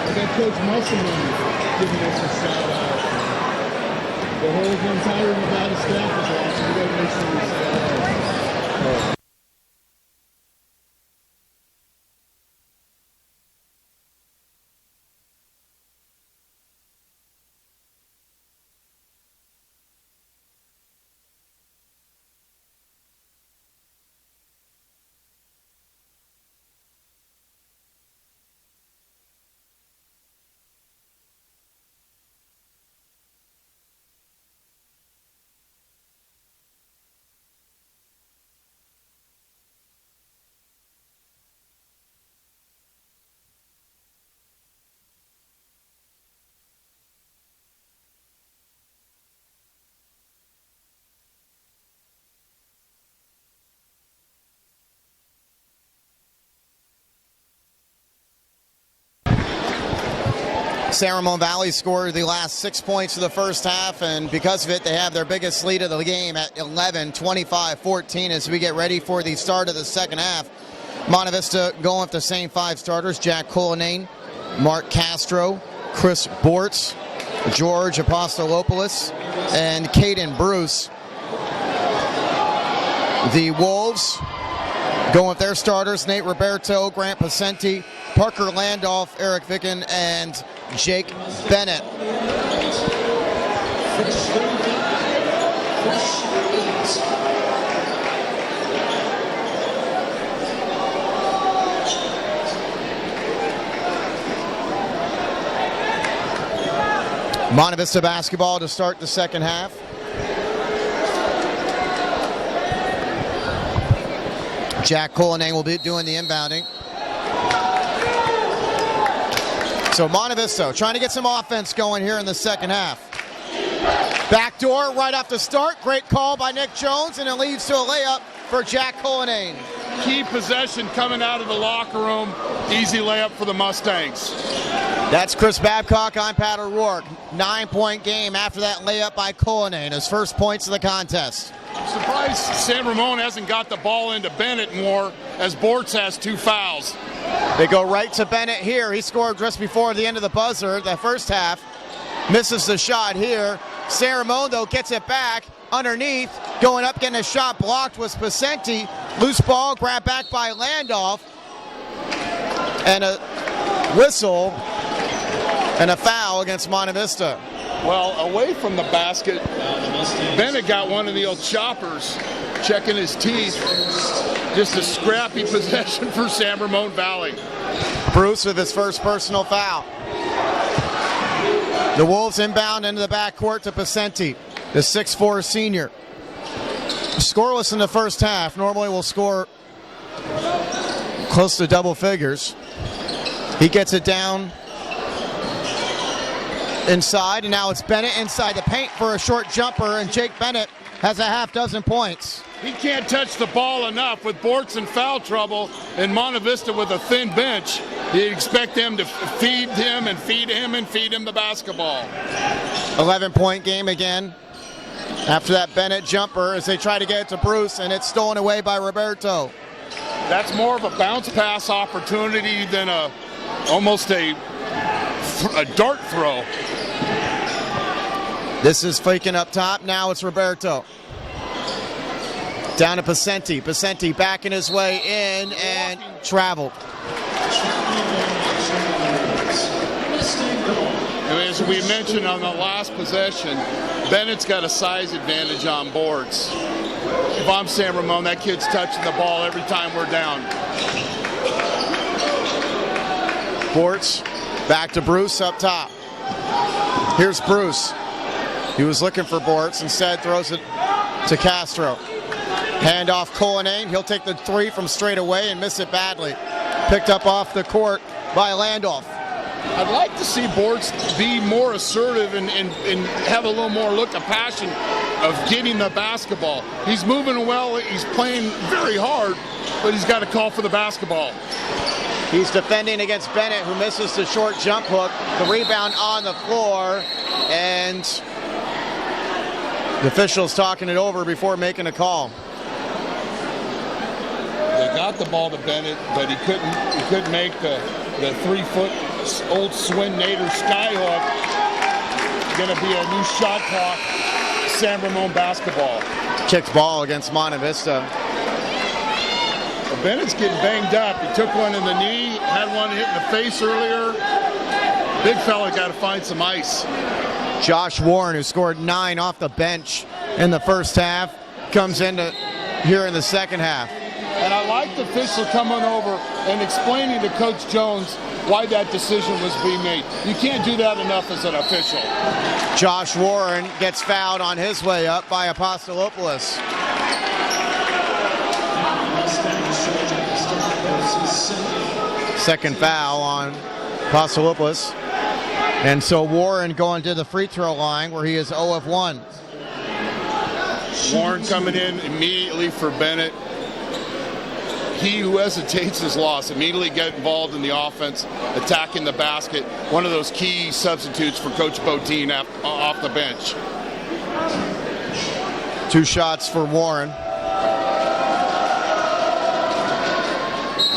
I got Coach Musselman giving us a shout out. The whole entire Nevada staff is watching. We got to make sure we say hello. San Ramon Valley scored the last 6 points of the first half, and because of it, they have their biggest lead of the game at 11, 25-14 as we get ready for the start of the second half. Monte Vista going with the same 5 starters: Jack Cullinane, Mark Castro, Chris Bortz, George Apostolopoulos, and Caden Bruce. The Wolves going with their starters: Nate Roberto, Grant Pacenti, Parker Landolf, Eric Vicken, and Jake Bennett. Monte Vista basketball to start the second half. Jack Cullinane will be doing the inbounding. So Monte Vista trying to get some offense going here in the second half. Backdoor right off the start. Great call by Nick Jones, and it leads to a layup for Jack Cullinane. Key possession coming out of the locker room. Easy layup for the Mustangs. That's Chris Babcock. I'm Pat O'Rourke. 9-point game after that layup by Cullinane. His first points of the contest. I'm surprised San Ramon hasn't got the ball into Bennett more, as Bortz has 2 fouls. They go right to Bennett here. He scored just before the end of the buzzer, the first half. Misses the shot here. San Ramon, though, gets it back underneath. Going up, getting a shot blocked was Pacenti. Loose ball, grabbed back by Landolf. And a whistle and a foul against Monte Vista. Well, away from the basket, Bennett got one of the old choppers, checking his teeth. Just a scrappy possession for San Ramon Valley. Bruce with his first personal foul. The Wolves inbound into the backcourt to Pacenti, the 6'4" senior. Scoreless in the first half. Normally will score close to double figures. He gets it down inside, and now it's Bennett inside the paint for a short jumper, and Jake Bennett has a half dozen points. He can't touch the ball enough with Bortz in foul trouble and Monte Vista with a thin bench. You'd expect them to feed him and feed him and feed him the basketball. 11-point game again after that Bennett jumper as they try to get it to Bruce, and it's stolen away by Roberto. That's more of a bounce pass opportunity than almost a dart throw. This is faking up top. Now it's Roberto. Down to Pacenti. Pacenti backing his way in and traveled. As we mentioned on the last possession, Bennett's got a size advantage on boards. If I'm San Ramon, that kid's touching the ball every time we're down. Bortz back to Bruce up top. Here's Bruce. He was looking for Bortz. Instead throws it to Castro. Hand off Cullinane. He'll take the 3 from straight away and miss it badly. Picked up off the court by Landolf. I'd like to see Bortz be more assertive and have a little more look of passion of getting the basketball. He's moving well. He's playing very hard, but he's got to call for the basketball. He's defending against Bennett, who misses the short jump hook. The rebound on the floor, and the official's talking it over before making a call. They got the ball to Bennett, but he couldn't make the 3-foot old Swin Nader skyhook. Going to be a new shot clock. San Ramon basketball. Kicks ball against Monte Vista. Well, Bennett's getting banged up. He took one in the knee, had one hit in the face earlier. Big fella got to find some ice. Josh Warren, who scored 9 off the bench in the first half, comes into here in the second half. And I like the official coming over and explaining to Coach Jones why that decision was being made. You can't do that enough as an official. Josh Warren gets fouled on his way up by Apostolopoulos. Second foul on Apostolopoulos. And so Warren going to the free throw line where he is 0 of 1. Warren coming in immediately for Bennett. He who hesitates is lost. Immediately get involved in the offense, attacking the basket. One of those key substitutes for Coach Botein off the bench. 2 shots for Warren.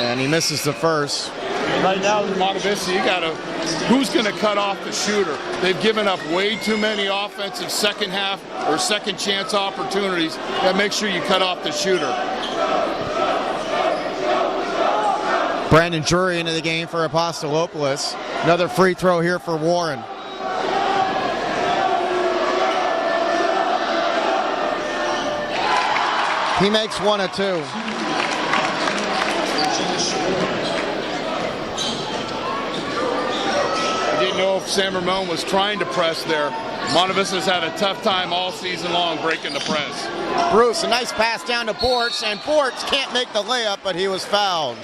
And he misses the first. Right now, in Monte Vista, who's going to cut off the shooter? They've given up way too many offensive second half or second chance opportunities. That make sure you cut off the shooter. Brandon Drury into the game for Apostolopoulos. Another free throw here for Warren. He makes 1 of 2. I didn't know if San Ramon was trying to press there. Monte Vista's had a tough time all season long breaking the press. Bruce, a nice pass down to Bortz, and Bortz can't make the layup, but he was fouled.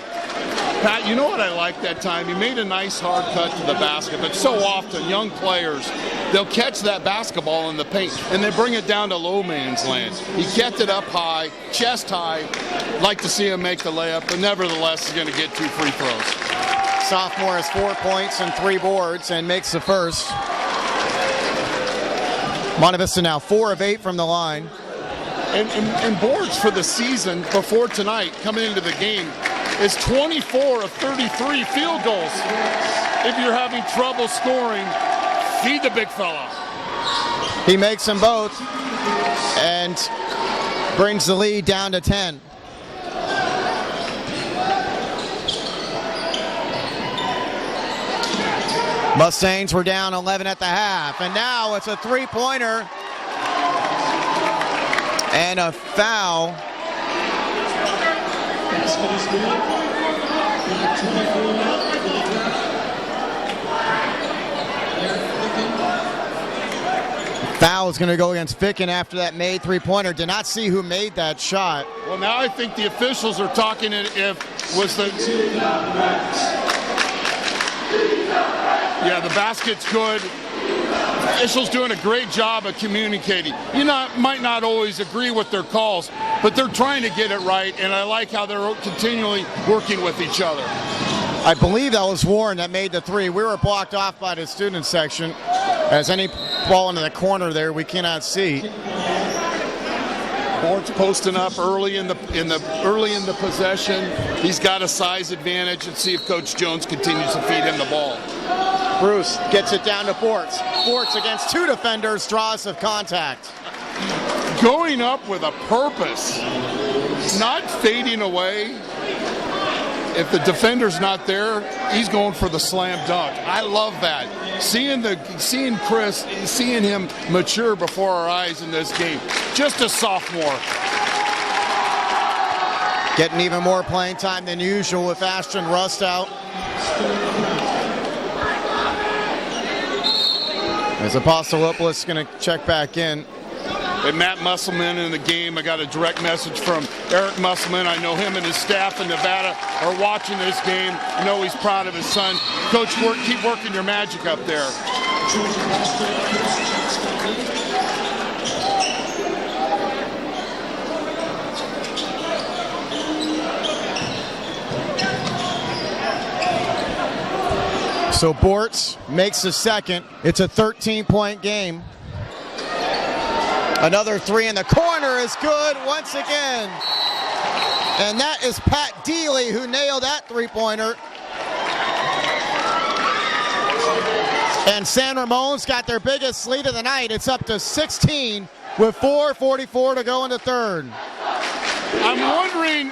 Pat, you know what I like that time? He made a nice hard cut to the basket, but so often young players, they'll catch that basketball in the paint and they bring it down to low man's land. He kept it up high, chest high. Like to see him make the layup, but nevertheless, he's going to get 2 free throws. Sophomore has 4 points and 3 boards and makes the first. Monte Vista now 4 of 8 from the line. And boards for the season before tonight, coming into the game, is 24 of 33 field goals. If you're having trouble scoring, feed the big fella. He makes them both and brings the lead down to 10. Mustangs were down 11 at the half, and now it's a 3-pointer and a foul. Foul is going to go against Ficken after that made 3-pointer. Did not see who made that shot. Well, now I think the officials are talking if was the... Yeah, the basket's good. Officials doing a great job of communicating. Might not always agree with their calls, but they're trying to get it right, and I like how they're continually working with each other. I believe that was Warren that made the 3. We were blocked off by the student section. As any ball into the corner there, we cannot see. Bortz posting up early in the possession. He's got a size advantage, and see if Coach Jones continues to feed him the ball. Bruce gets it down to Bortz. Bortz against 2 defenders, draws of contact. Going up with a purpose, not fading away. If the defender's not there, he's going for the slam dunk. I love that. Seeing him mature before our eyes in this game. Just a sophomore. Getting even more playing time than usual with Ashton Rust out. As Apostolopoulos is going to check back in. And Matt Musselman in the game. I got a direct message from Eric Musselman. I know him and his staff in Nevada are watching this game. I know he's proud of his son. Coach, keep working your magic up there. So Bortz makes the second. It's a 13-point game. Another three in the corner is good once again. And that is Pat Deely who nailed that three-pointer. And San Ramon's got their biggest lead of the night. It's up to 16 with 4:44 to go in the third. I'm wondering,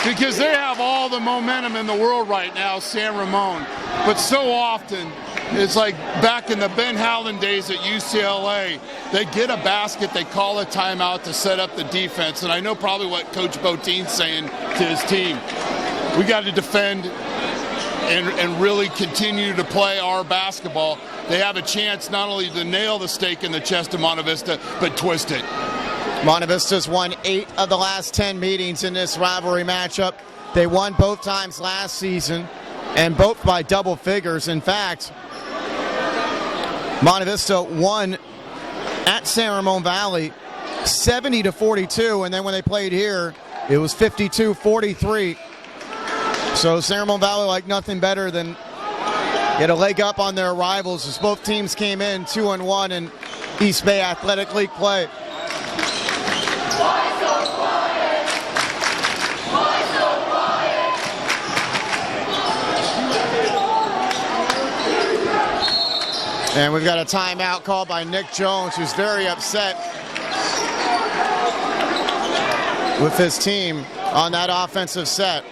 because they have all the momentum in the world right now, San Ramon, but so often it's like back in the Ben Howland days at UCLA, they get a basket, they call a timeout to set up the defense, and I know probably what Coach Botein's saying to his team. We got to defend and really continue to play our basketball. They have a chance not only to nail the stake in the chest of Monte Vista, but twist it. Monte Vista's won 8 of the last 10 meetings in this rivalry matchup. They won both times last season, and both by double figures. In fact, Monte Vista won at San Ramon Valley 70-42, and then when they played here, it was 52-43. So San Ramon Valley like nothing better than get a leg up on their rivals as both teams came in 2-1 in East Bay Athletic League play. And we've got a timeout called by Nick Jones, who's very upset with his team on that offensive set.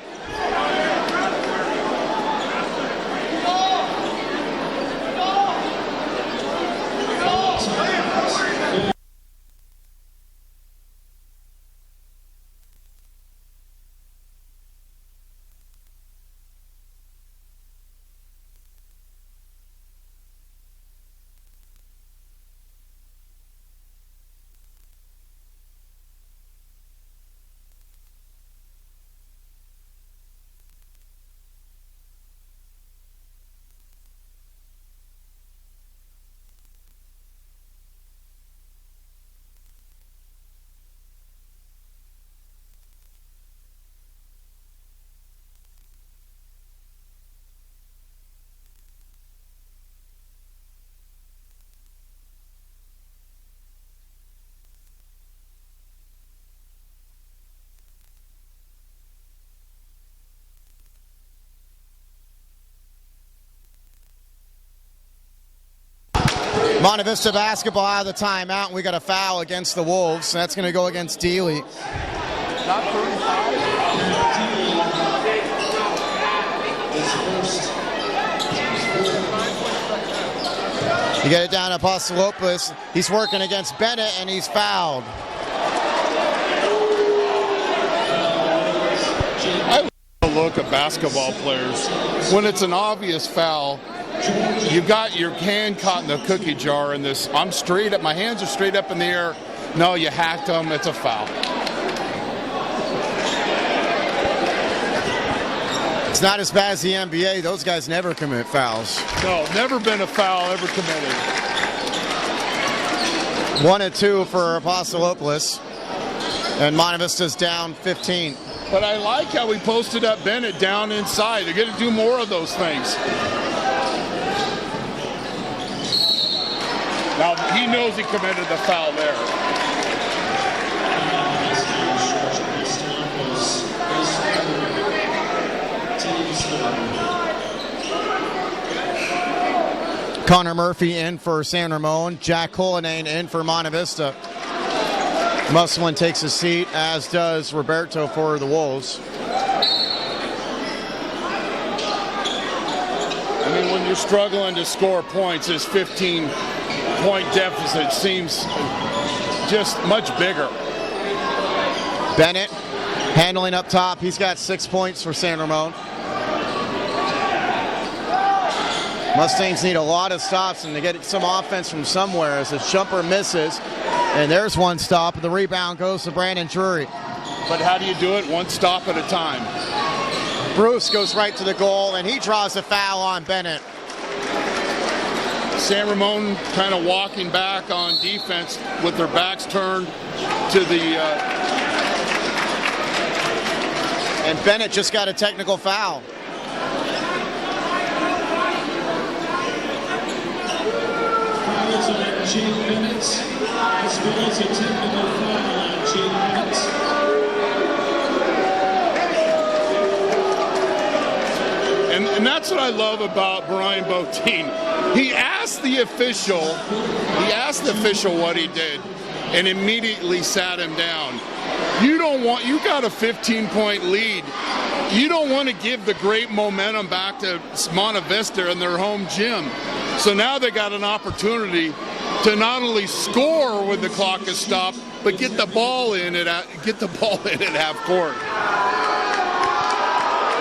Monte Vista basketball out of the timeout, and we got a foul against the Wolves. That's going to go against Deely. You get it down to Apostolopoulos. He's working against Bennett, and he's fouled. I look at basketball players. When it's an obvious foul, you've got your hand caught in the cookie jar in this. I'm straight up, my hands are straight up in the air. No, you hacked them, it's a foul. It's not as bad as the NBA. Those guys never commit fouls. No, never been a foul ever committed. 1-2 for Apostolopoulos. And Monte Vista's down 15. But I like how we posted up Bennett down inside. They're going to do more of those things. Now, he knows he committed the foul there. Connor Murphy in for San Ramon. Jack Cullinane in for Monte Vista. Musselman takes a seat, as does Roberto for the Wolves. I mean, when you're struggling to score points, this 15-point deficit seems just much bigger. Bennett handling up top. He's got 6 points for San Ramon. Mustangs need a lot of stops and to get some offense from somewhere as the jumper misses. And there's one stop, and the rebound goes to Brandon Drury. But how do you do it? One stop at a time. Bruce goes right to the goal, and he draws a foul on Bennett. San Ramon kind of walking back on defense with their backs turned to the... And Bennett just got a technical foul. chain minutes. As well as a 10-minute foul on chain minutes. And that's what I love about Brian Botine. He asked the official what he did, and immediately sat him down. You got a 15-point lead. You don't want to give the great momentum back to Monte Vista in their home gym. So now they got an opportunity to not only score when the clock is stopped, but get the ball in at half court.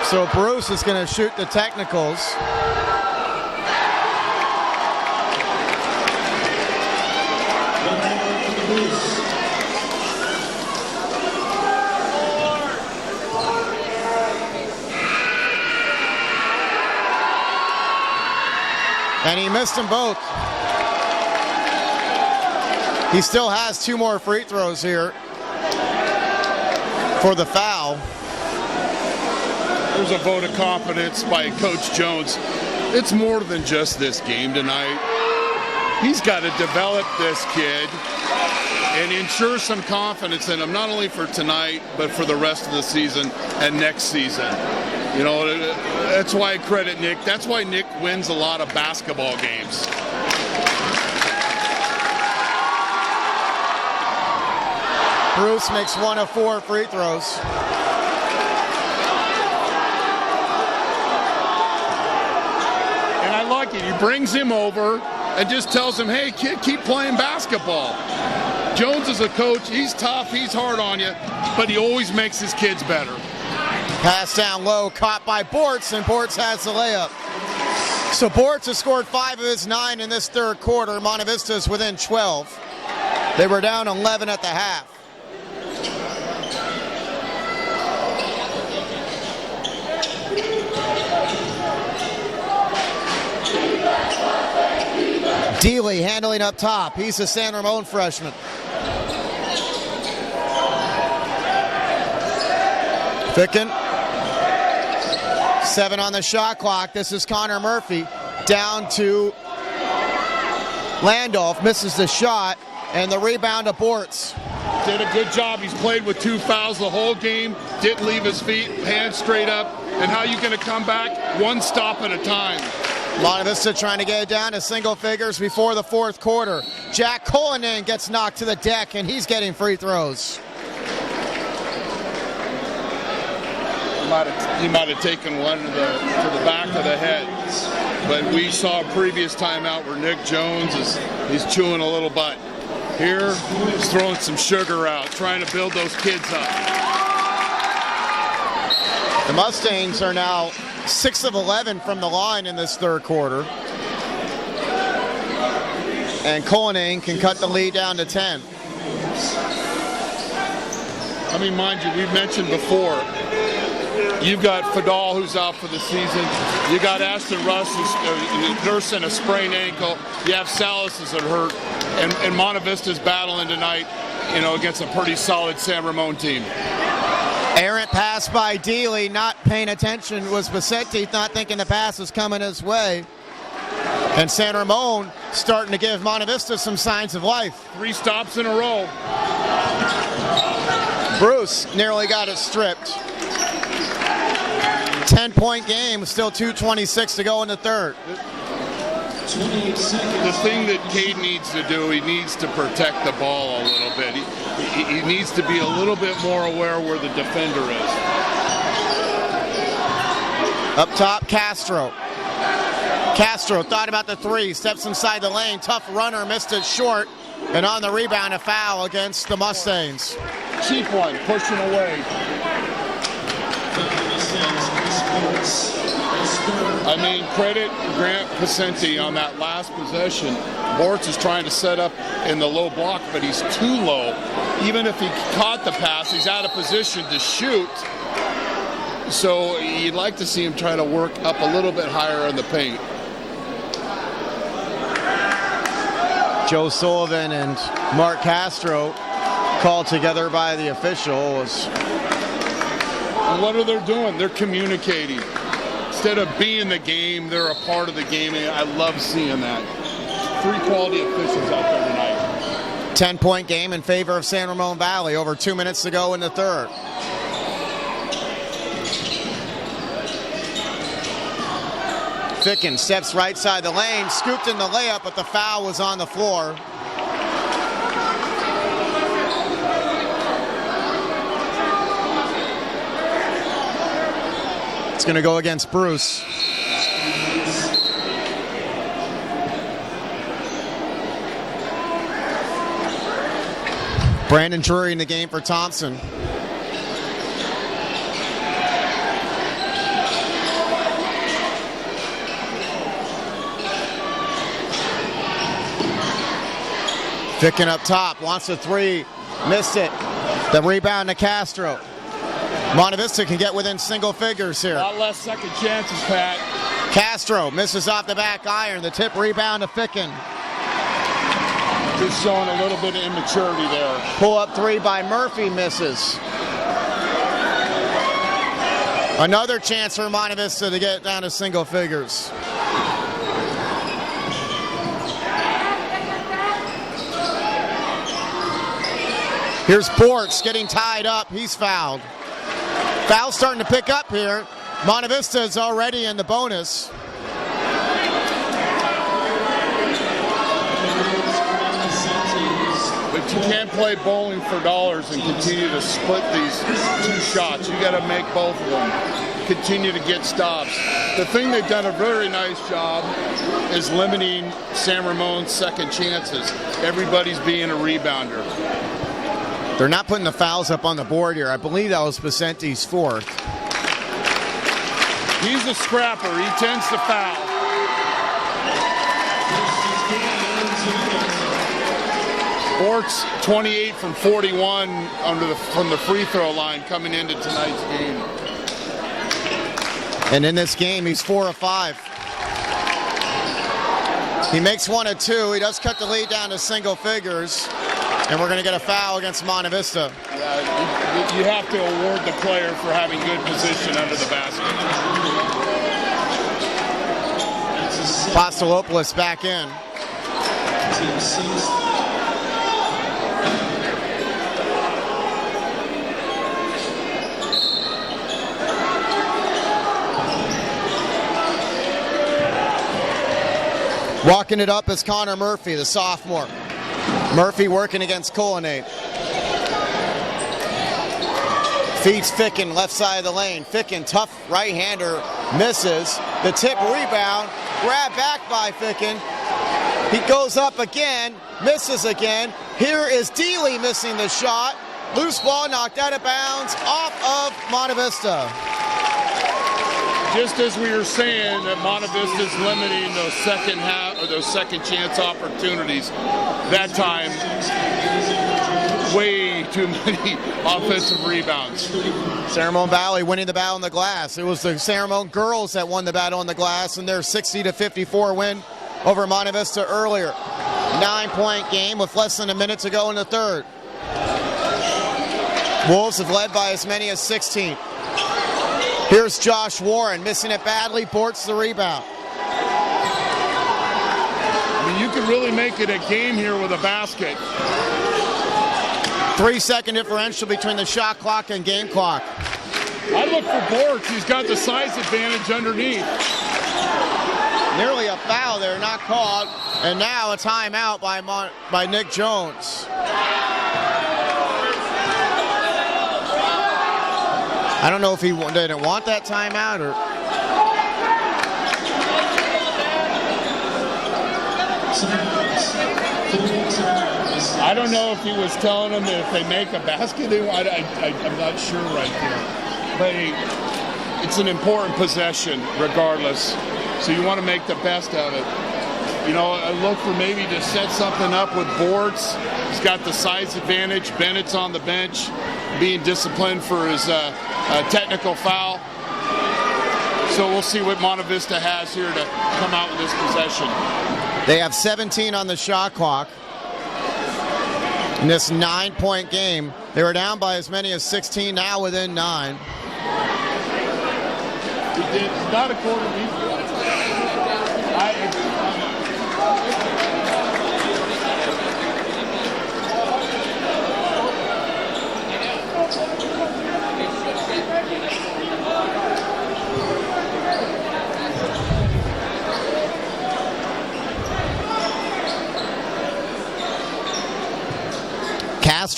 So Bruce is going to shoot the technicals. And he missed them both. He still has 2 more free throws here for the foul. There's a vote of confidence by Coach Jones. It's more than just this game tonight. He's got to develop this kid and ensure some confidence in him, not only for tonight, but for the rest of the season and next season. You know, that's why I credit Nick. That's why Nick wins a lot of basketball games. Bruce makes 1 of 4 free throws. And I like it. He brings him over and just tells him, hey, kid, keep playing basketball. Jones is a coach. He's tough. He's hard on you. But he always makes his kids better. Pass down low, caught by Bortz, and Bortz has the layup. So Bortz has scored 5 of his 9 in this third quarter. Monte Vista is within 12. They were down 11 at the half. Dealey handling up top. He's a San Ramon freshman. Ficken. 7 on the shot clock. This is Connor Murphy. Down to Landolf. Misses the shot. And the rebound to Bortz. Did a good job. He's played with 2 fouls the whole game. Didn't leave his feet. Hands straight up. And how you going to come back? 1 stop at a time. Monte Vista trying to get it down to single figures before the fourth quarter. Jack Cullinan gets knocked to the deck, and he's getting free throws. He might have taken one to the back of the head. But we saw a previous timeout where Nick Jones is chewing a little butt. Here, he's throwing some sugar out, trying to build those kids up. The Mustangs are now 6 of 11 from the line in this third quarter. And Cullinan can cut the lead down to 10. I mean, mind you, we've mentioned before, you've got Fadal who's out for the season. You got Ashton Russ who's nursing a sprained ankle. You have Salas who's hurt. And Monte Vista's battling tonight, you know, against a pretty solid San Ramon team. Errant pass by Dealey, not paying attention, was Vicente, not thinking the pass was coming his way. And San Ramon starting to give Monte Vista some signs of life. 3 stops in a row. Bruce nearly got it stripped. 10-point game, still 2:26 to go in the third. The thing that Cade needs to do, he needs to protect the ball a little bit. He needs to be a little bit more aware where the defender is. Up top, Castro. Castro thought about the 3, steps inside the lane, tough runner, missed it short, and on the rebound, a foul against the Mustangs. Cheap one, pushing away. I mean, credit Grant Vicente on that last possession. Bortz is trying to set up in the low block, but he's too low. Even if he caught the pass, he's out of position to shoot. So you'd like to see him try to work up a little bit higher in the paint. Joe Sullivan and Mark Castro called together by the officials. And what are they doing? They're communicating. Instead of being the game, they're a part of the game. I love seeing that. three quality officials out there tonight. 10-point game in favor of San Ramon Valley. Over 2 minutes to go in the third. Ficken steps right side the lane, scooped in the layup, but the foul was on the floor. It's going to go against Bruce. Brandon Drury in the game for Thompson. Ficken up top, wants a three, missed it. The rebound to Castro. Monte Vista can get within single figures here. A lot less second chances, Pat. Castro misses off the back iron. The tip rebound to Ficken. Just showing a little bit of immaturity there. Pull up three by Murphy, misses. Another chance for Monte Vista to get down to single figures. Here's Bortz getting tied up. He's fouled. Foul starting to pick up here. Monte Vista is already in the bonus. But you can't play bowling for dollars and continue to split these two shots. You got to make both of them. Continue to get stops. The thing they've done a very nice job is limiting San Ramon's second chances. Everybody's being a rebounder. They're not putting the fouls up on the board here. I believe that was Pacenti's fourth. He's a scrapper. He tends to foul. Bortz 28 from 41 from the free throw line coming into tonight's game. And in this game, he's 4 of 5. He makes 1 of 2. He does cut the lead down to single figures. And we're going to get a foul against Monte Vista. Yeah, you have to award the player for having good position under the basket. Apostolopoulos back in. Walking it up is Connor Murphy, the sophomore. Murphy working against Colonnade. Feeds Ficken left side of the lane. Ficken, tough right-hander, misses. The tip rebound, grabbed back by Ficken. He goes up again, misses again. Here is Dealey missing the shot. Loose ball knocked out of bounds off of Monte Vista. Just as we were saying that Monte Vista is limiting those second half or those second chance opportunities, that time way too many offensive rebounds. San Ramon Valley winning the battle on the glass. It was the San Ramon girls that won the battle on the glass in their 60-54 win over Monte Vista earlier. 9-point game with less than a minute to go in the third. Wolves have led by as many as 16. Here's Josh Warren, missing it badly. Bortz the rebound. I mean, you could really make it a game here with a basket. 3-second differential between the shot clock and game clock. I look for Bortz. He's got the size advantage underneath. Nearly a foul there, not called. And now a timeout by Nick Jones. I don't know if he didn't want that timeout or... I don't know if he was telling them that if they make a basket, I'm not sure right there. But it's an important possession regardless. So you want to make the best of it. You know, I look for maybe to set something up with Bortz. He's got the size advantage. Bennett's on the bench, being disciplined for his technical foul. So we'll see what Monte Vista has here to come out with this possession. They have 17 on the shot clock. In this 9-point game, they were down by as many as 16, now within 9. It's not a quarter defense.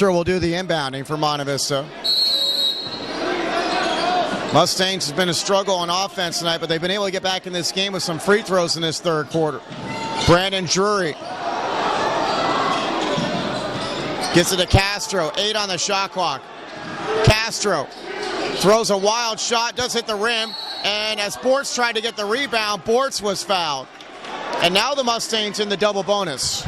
Castro will do the inbounding for Monte Vista. Mustangs has been a struggle on offense tonight, but they've been able to get back in this game with some free throws in this third quarter. Brandon Drury gets it to Castro, 8 on the shot clock. Castro throws a wild shot, does hit the rim, and as Bortz tried to get the rebound, Bortz was fouled. And now the Mustangs in the double bonus.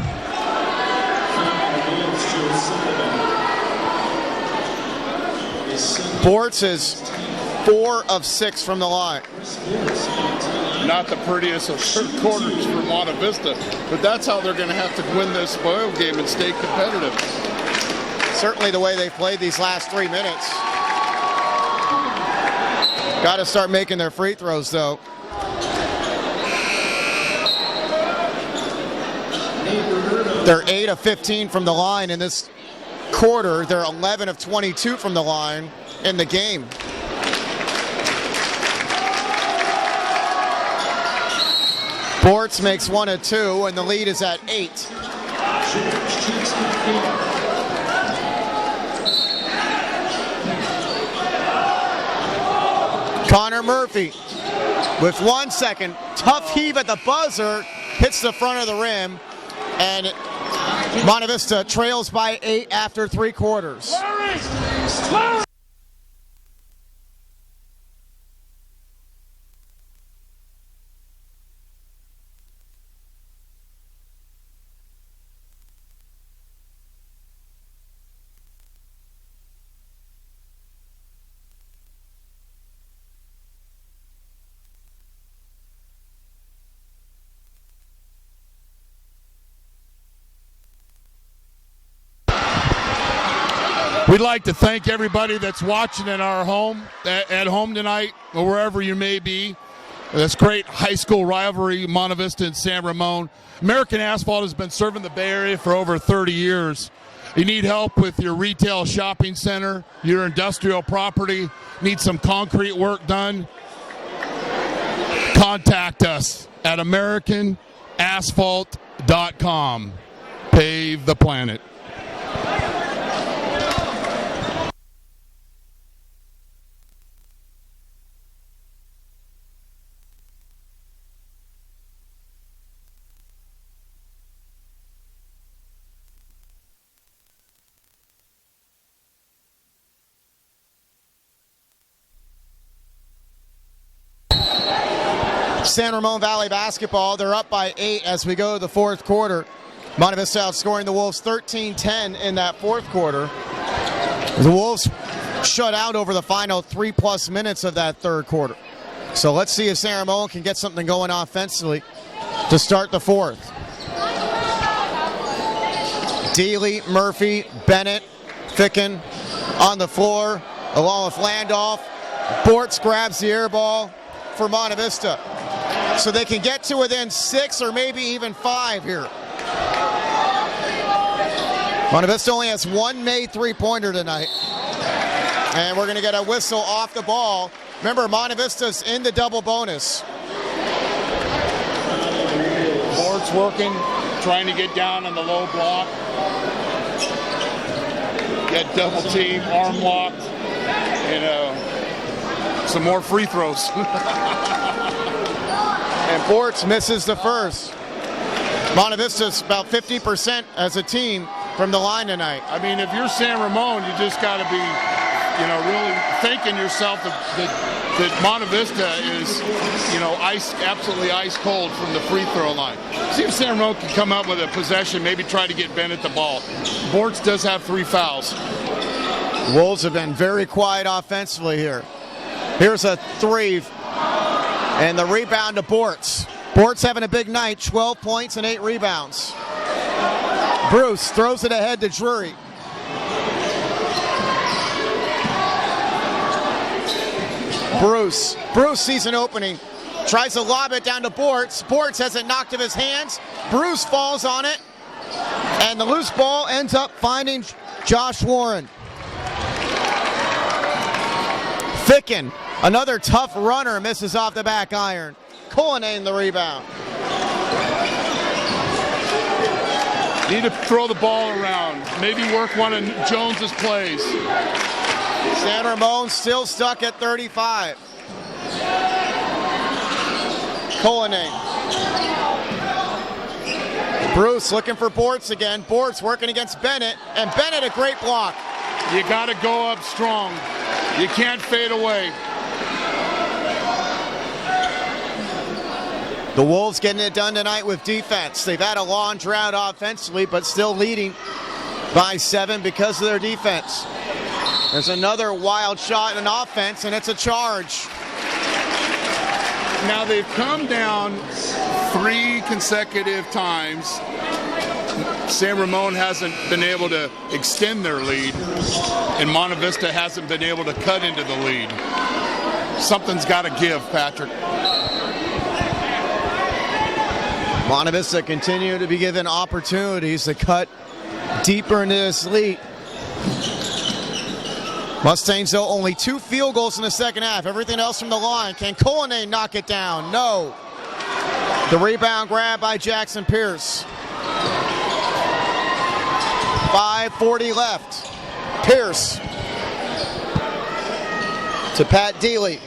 Bortz is 4 of 6 from the line. Not the prettiest of third quarters for Monte Vista, but that's how they're going to have to win this ball game and stay competitive. Certainly the way they've played these last 3 minutes. Got to start making their free throws, though. They're 8 of 15 from the line in this quarter. They're 11 of 22 from the line in the game. Bortz makes 1 of 2, and the lead is at 8. Connor Murphy with 1 second. Tough heave at the buzzer. Hits the front of the rim. And Monte Vista trails by 8 after 3 quarters. We'd like to thank everybody that's watching at our home, at home tonight, or wherever you may be. This great high school rivalry, Monte Vista and San Ramon. American Asphalt has been serving the Bay Area for over 30 years. You need help with your retail shopping center, your industrial property, need some concrete work done, contact us at AmericanAsphalt.com. Pave the planet. San Ramon Valley basketball, they're up by 8 as we go to the fourth quarter. Monte Vista outscoring the Wolves 13-10 in that fourth quarter. The Wolves shut out over the final 3+ minutes of that third quarter. So let's see if San Ramon can get something going offensively to start the fourth. Dealey, Murphy, Bennett, Ficken on the floor along with Landolf. Bortz grabs the air ball for Monte Vista, so they can get to within 6 or maybe even 5 here. Monte Vista only has 1 made three-pointer tonight, and we're going to get a whistle off the ball. Remember, Monte Vista's in the double bonus. Bortz working, trying to get down on the low block. Get double team, arm locked, some more free throws. And Bortz misses the first. Monte Vista's about 50% as a team from the line tonight. I mean, if you're San Ramon, you just got to be, really thinking yourself that Monte Vista is, absolutely ice cold from the free throw line. See if San Ramon can come up with a possession, maybe try to get Bennett the ball. Bortz does have 3 fouls. Wolves have been very quiet offensively here. Here's a 3, and the rebound to Bortz. Bortz having a big night, 12 points and 8 rebounds. Bruce throws it ahead to Drury. Bruce sees an opening, tries to lob it down to Bortz. Bortz has it knocked of his hands. Bruce falls on it, and the loose ball ends up finding Josh Warren. Ficken, another tough runner, misses off the back iron. Cullinane the rebound. Need to throw the ball around. Maybe work one of Jones's plays. San Ramon still stuck at 35. Cullinane. Bruce looking for Bortz again. Bortz working against Bennett, and Bennett a great block. You got to go up strong. You can't fade away. The Wolves getting it done tonight with defense. They've had a long drought offensively, but still leading by 7 because of their defense. There's another wild shot in offense, and it's a charge. Now they've come down 3 consecutive times. San Ramon hasn't been able to extend their lead, and Monte Vista hasn't been able to cut into the lead. Something's got to give, Patrick. Monte Vista continue to be given opportunities to cut deeper into this lead. Mustangs, though, only 2 field goals in the second half. Everything else from the line. Can Cullinane knock it down? No. The rebound grab by Jackson Pierce. 5:40 left. Pierce to Pat Deely.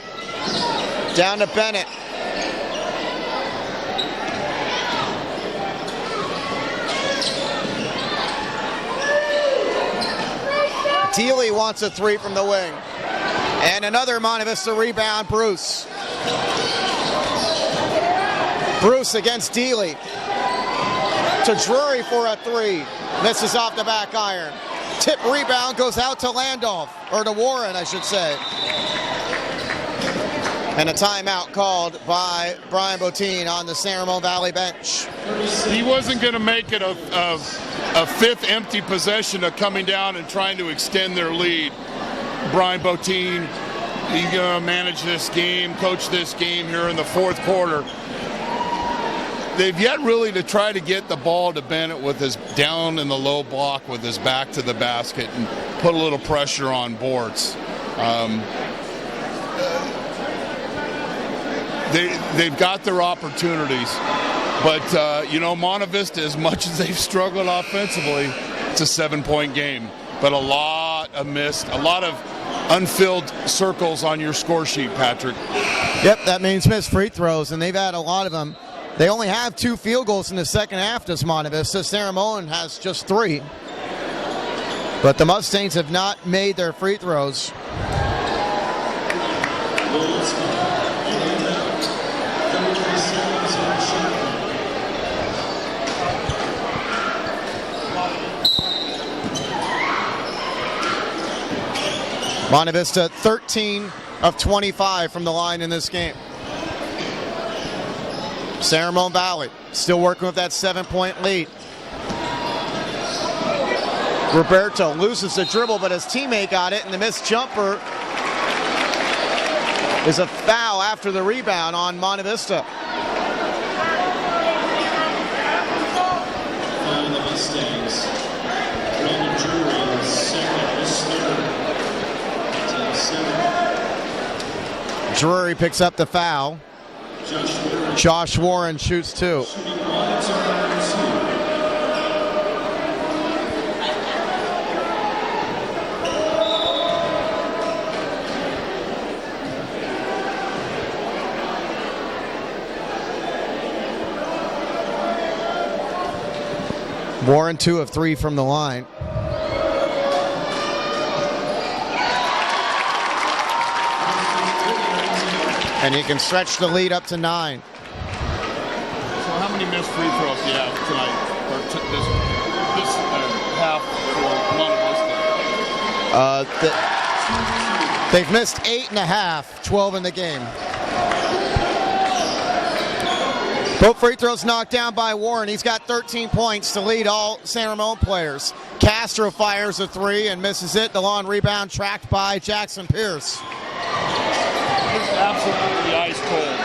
Down to Bennett. Deely wants a 3 from the wing. And another Monte Vista rebound, Bruce. Bruce against Deely. To Drury for a 3. Misses off the back iron. Tip rebound goes out to Landolf, or to Warren, I should say. And a timeout called by Brian Bottin on the San Ramon Valley bench. He wasn't going to make it a 5th empty possession of coming down and trying to extend their lead. Brian Bottin, he's going to manage this game, coach this game here in the 4th quarter. They've yet really to try to get the ball to Bennett with his down in the low block with his back to the basket and put a little pressure on Bortz. They've got their opportunities, but Monte Vista, as much as they've struggled offensively, it's a 7-point game. But a lot of unfilled circles on your score sheet, Patrick. Yep, that means missed free throws, and they've had a lot of them. They only have 2 field goals in the second half, does Monte Vista. San Ramon has just 3. But the Mustangs have not made their free throws. Monte Vista 13 of 25 from the line in this game. San Ramon Valley still working with that 7-point lead. Roberto loses the dribble, but his teammate got it, and the missed jumper is a foul after the rebound on Monte Vista. On the Mustangs. Brandon Drury, second, his third. Drury picks up the foul. Josh Warren shoots 2. Warren 2 of 3 from the line. And he can stretch the lead up to 9. So how many missed free throws do you have tonight, or this half for Monte Vista? They've missed 8.5, 12 in the game. Both free throws knocked down by Warren. He's got 13 points to lead all San Ramon players. Castro fires a 3 and misses it. The long rebound tracked by Jackson Pierce. It's absolutely ice cold.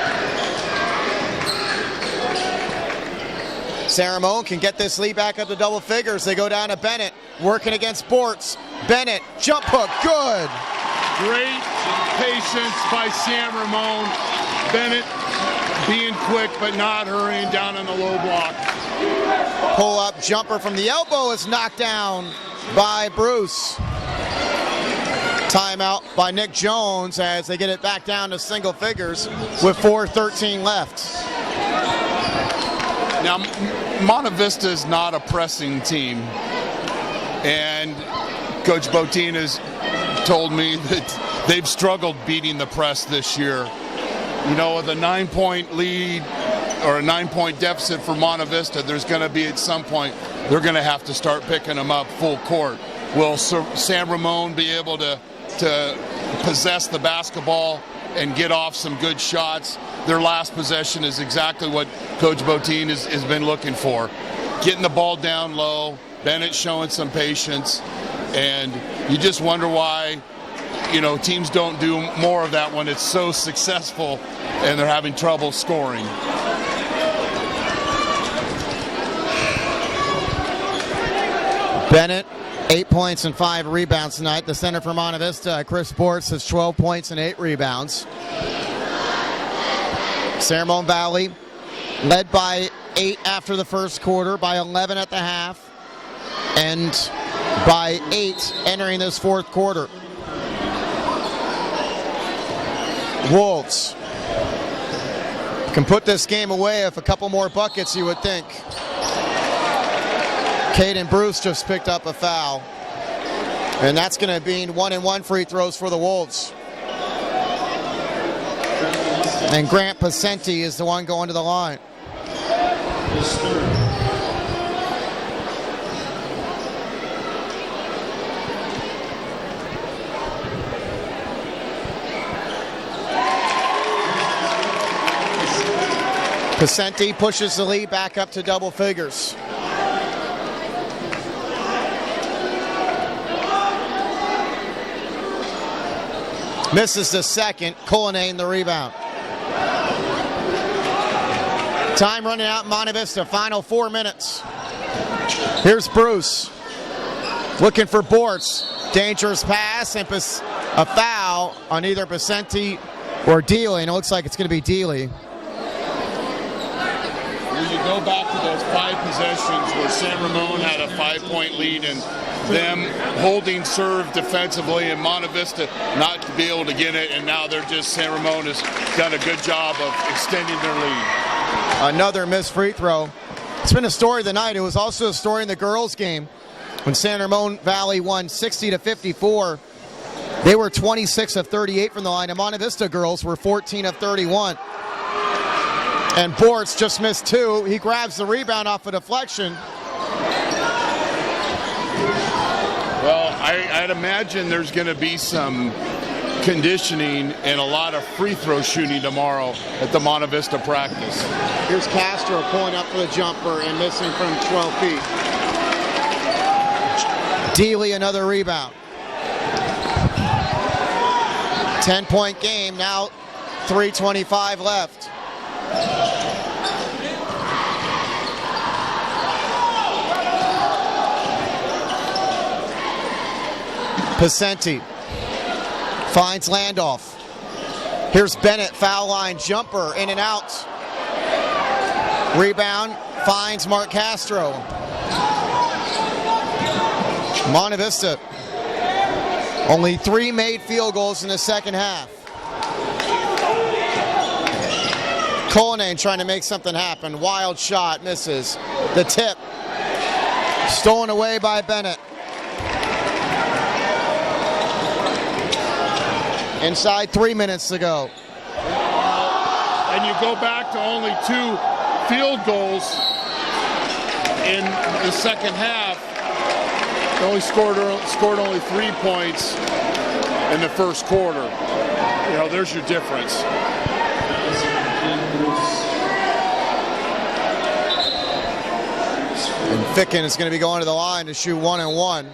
San Ramon can get this lead back up to double figures. They go down to Bennett, working against Bortz. Bennett, jump hook, good. Great patience by San Ramon. Bennett being quick but not hurrying down on the low block. Pull-up jumper from the elbow is knocked down by Bruce. Timeout by Nick Jones as they get it back down to single figures with 4:13 left. Now, Monte Vista is not a pressing team, and Coach Botín has told me that they've struggled beating the press this year. You know, with a 9-point lead or a 9-point deficit for Monte Vista, there's going to be at some point they're going to have to start picking them up full court. Will San Ramon be able to possess the basketball and get off some good shots? Their last possession is exactly what Coach Botín has been looking for. Getting the ball down low, Bennett showing some patience, and you just wonder why, you know, teams don't do more of that when it's so successful and they're having trouble scoring. Bennett, 8 points and 5 rebounds tonight. The center for Monte Vista, Chris Sports, has 12 points and 8 rebounds. San Ramon Valley led by 8 after the first quarter, by 11 at the half, and by 8 entering this fourth quarter. Wolves can put this game away with a couple more buckets, you would think. Caden Bruce just picked up a foul, and that's going to be 1-and-1 free throws for the Wolves. And Grant Pacenti is the one going to the line. Pacenti pushes the lead back up to double figures. Misses the second. Cullinane the rebound. Time running out in Monte Vista. Final 4 minutes. Here's Bruce. Looking for Bortz. Dangerous pass and a foul on either Pacenti or Dealey. And it looks like it's going to be Dealey. When you go back to those 5 possessions where San Ramon had a 5-point lead and them holding serve defensively and Monte Vista not to be able to get it, and now they're just, San Ramon has done a good job of extending their lead. Another missed free throw. It's been a story of the night. It was also a story in the girls' game when San Ramon Valley won 60-54. They were 26 of 38 from the line, and Monte Vista girls were 14 of 31. And Bortz just missed 2. He grabs the rebound off a deflection. Well, I'd imagine there's going to be some conditioning and a lot of free throw shooting tomorrow at the Monte Vista practice. Here's Castro pulling up for the jumper and missing from 12 feet. Dealey another rebound. 10-point game, now 3:25 left. Pacenti finds Landolf. Here's Bennett, foul line jumper, in and out. Rebound finds Mark Castro. Monte Vista, only 3 made field goals in the second half. Cullinane trying to make something happen. Wild shot, misses. The tip, stolen away by Bennett. Inside 3 minutes to go. And you go back to only 2 field goals in the second half. They only scored only 3 points in the first quarter. You know, there's your difference. And Ficken is going to be going to the line to shoot 1-and-1.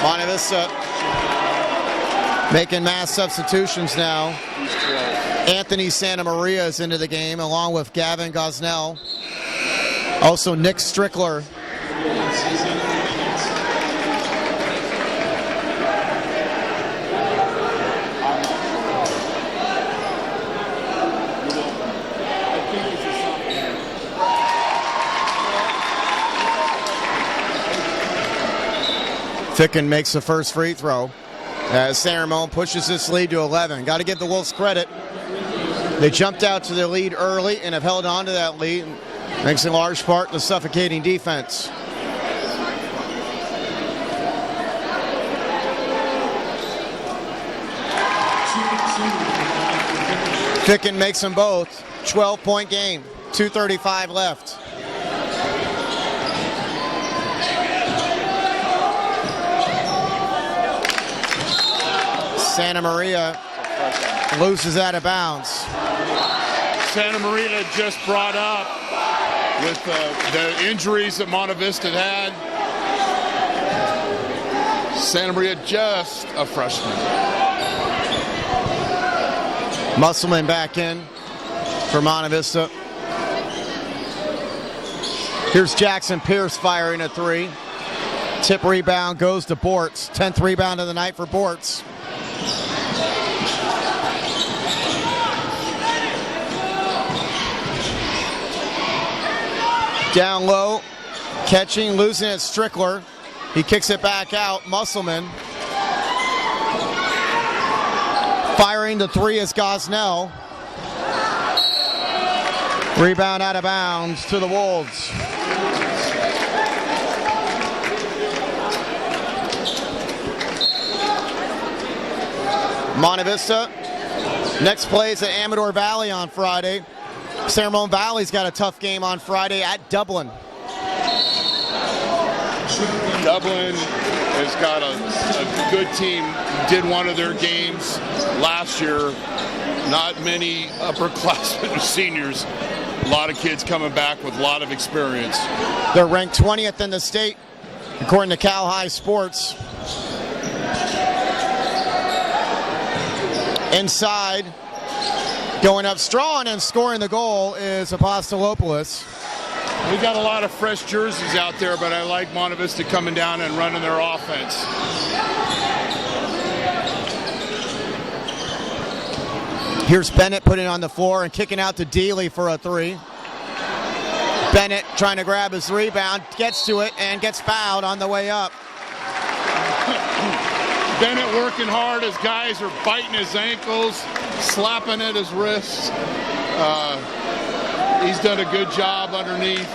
Monte Vista making mass substitutions now. Anthony Santa Maria is into the game along with Gavin Gosnell. Also Nick Strickler. Ficken makes the first free throw as Ramon pushes this lead to 11. Got to give the Wolves credit. They jumped out to their lead early and have held on to that lead, thanks in large part to suffocating defense. Ficken makes them both. 12-point game. 2:35 left. Santa Maria loses out of bounds. Santa Maria just brought up with the injuries that Monte Vista had. Santa Maria just a freshman. Musselman back in for Monte Vista. Here's Jackson Pierce firing a three. Tip rebound goes to Bortz. 10th rebound of the night for Bortz. Down low, catching, losing it, Strickler. He kicks it back out. Musselman. Firing the three is Gosnell. Rebound out of bounds to the Wolves. Monte Vista. Next play is at Amador Valley on Friday. Ramon Valley's got a tough game on Friday at Dublin. Dublin has got a good team. Did one of their games last year. Not many upperclassmen seniors. A lot of kids coming back with a lot of experience. They're ranked 20th in the state, according to Cal High Sports. Inside, going up strong and scoring the goal is Apostolopoulos. We got a lot of fresh jerseys out there, but I like Monte Vista coming down and running their offense. Here's Bennett putting it on the floor and kicking out to Dealey for a three. Bennett trying to grab his rebound, gets to it and gets fouled on the way up. Bennett working hard as guys are biting his ankles, slapping at his wrists. He's done a good job underneath.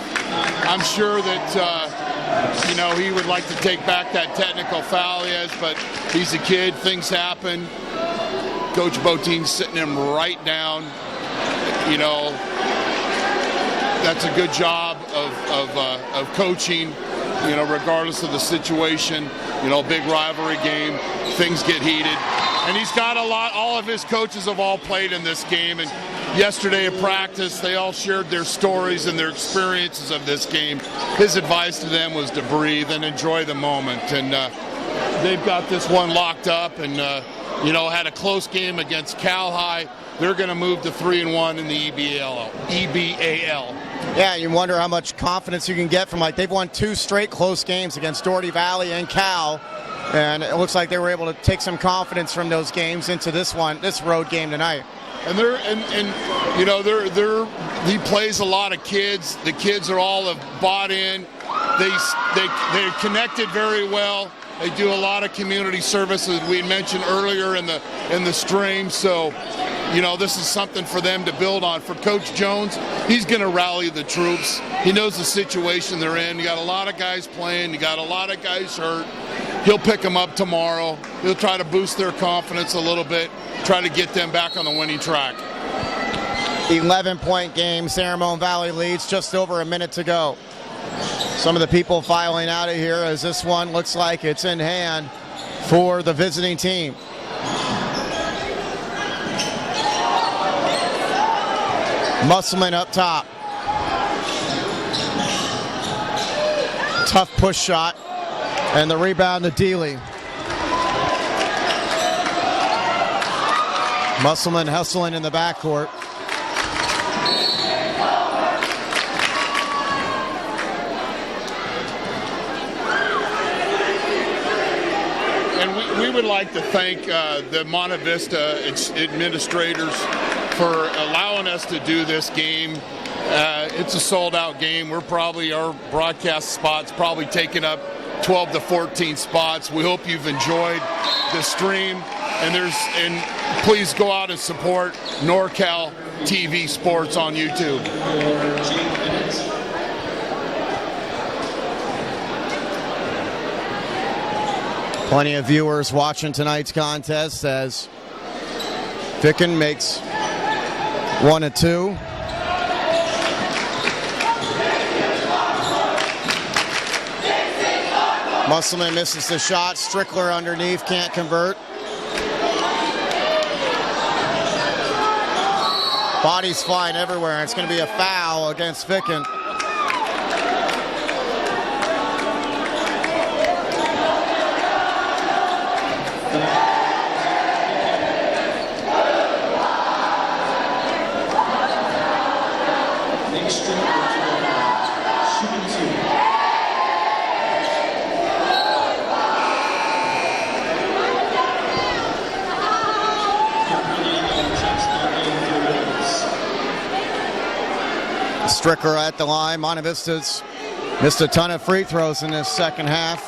I'm sure that, he would like to take back that technical foul he has, but he's a kid. Things happen. Coach Botine's sitting him right down. That's a good job of coaching, regardless of the situation. Big rivalry game, things get heated. And he's got all of his coaches have all played in this game. And yesterday at practice, they all shared their stories and their experiences of this game. His advice to them was to breathe and enjoy the moment. And they've got this one locked up and, had a close game against Cal High. They're going to move to 3-1 in the EBAL. Yeah, you wonder how much confidence you can get from they've won 2 straight close games against Doherty Valley and Cal, and it looks like they were able to take some confidence from those games into this road game tonight. And he plays a lot of kids. The kids are all have bought in. They're connected very well. They do a lot of community service, as we mentioned earlier in the stream. So, this is something for them to build on. For Coach Jones, he's going to rally the troops. He knows the situation they're in. You got a lot of guys playing. You got a lot of guys hurt. He'll pick them up tomorrow. He'll try to boost their confidence a little bit, try to get them back on the winning track. 11-point game. Ramon Valley leads, just over a minute to go. Some of the people filing out of here as this one looks like it's in hand for the visiting team. Musselman up top. Tough push shot. And the rebound to Dealey. Musselman hustling in the backcourt. We would like to thank the Monte Vista administrators for allowing us to do this game. It's a sold-out game. Our broadcast spot's probably taken up 12 to 14 spots. We hope you've enjoyed the stream, and please go out and support NorCal TV Sports on YouTube. Plenty of viewers watching tonight's contest as Ficken makes 1 of 2. Musselman misses the shot. Strickler underneath, can't convert. Bodies flying everywhere. It's going to be a foul against Ficken. Stricker at the line. Monte Vista's missed a ton of free throws in this second half.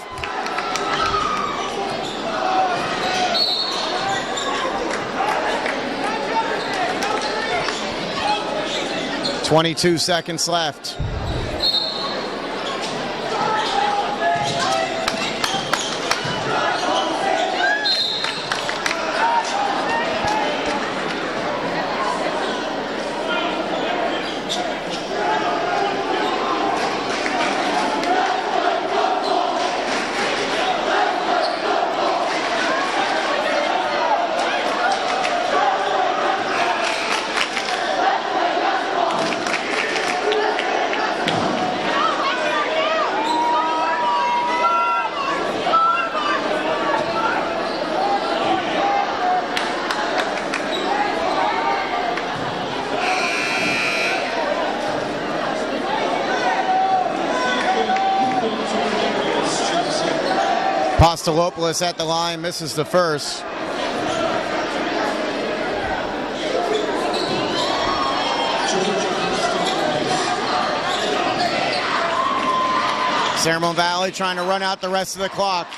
.22 seconds left. Apostolopoulos at the line, misses the first. Sangamon Valley trying to run out the rest of the clock.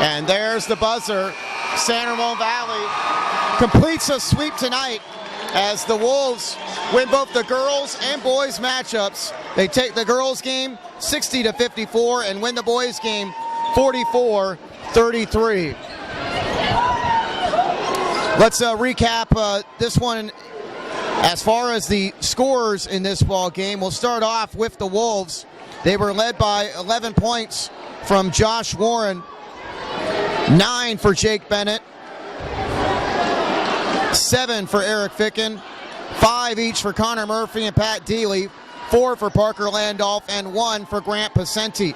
And there's the buzzer. Sangamon Valley completes a sweep tonight as the Wolves win both the girls and boys matchups. They take the girls game 60-54 and win the boys game 44-33. Let's recap this one. As far as the scores in this ball game, we'll start off with the Wolves. They were led by 11 points from Josh Warren, 9 for Jake Bennett, 7 for Eric Ficken, 5 each for Connor Murphy and Pat Deely, 4 for Parker Landolph, and 1 for Grant Pacenti.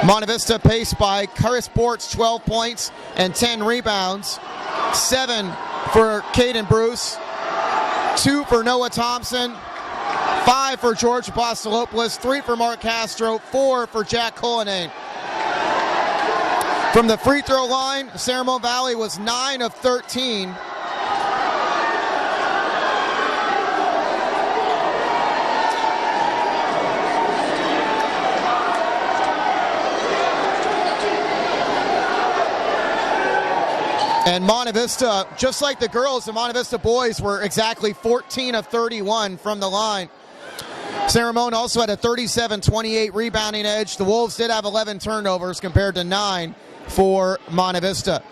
Monte Vista paced by Chris Bortz, 12 points and 10 rebounds, 7 for Caden Bruce, 2 for Noah Thompson, 5 for George Apostolopoulos, 3 for Mark Castro, 4 for Jack Cullinane. From the free throw line, Sangamon Valley was 9 of 13. And Monte Vista, just like the girls, the Monte Vista boys were exactly 14 of 31 from the line. Sangamon also had a 37-28 rebounding edge. The Wolves did have 11 turnovers compared to 9 for Monte Vista.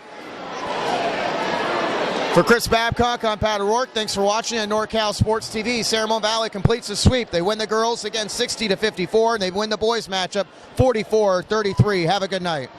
For Chris Babcock, I'm Pat O'Rourke. Thanks for watching on NorCal Sports TV. Sangamon Valley completes the sweep. They win the girls again 60-54, and they win the boys matchup 44-33. Have a good night.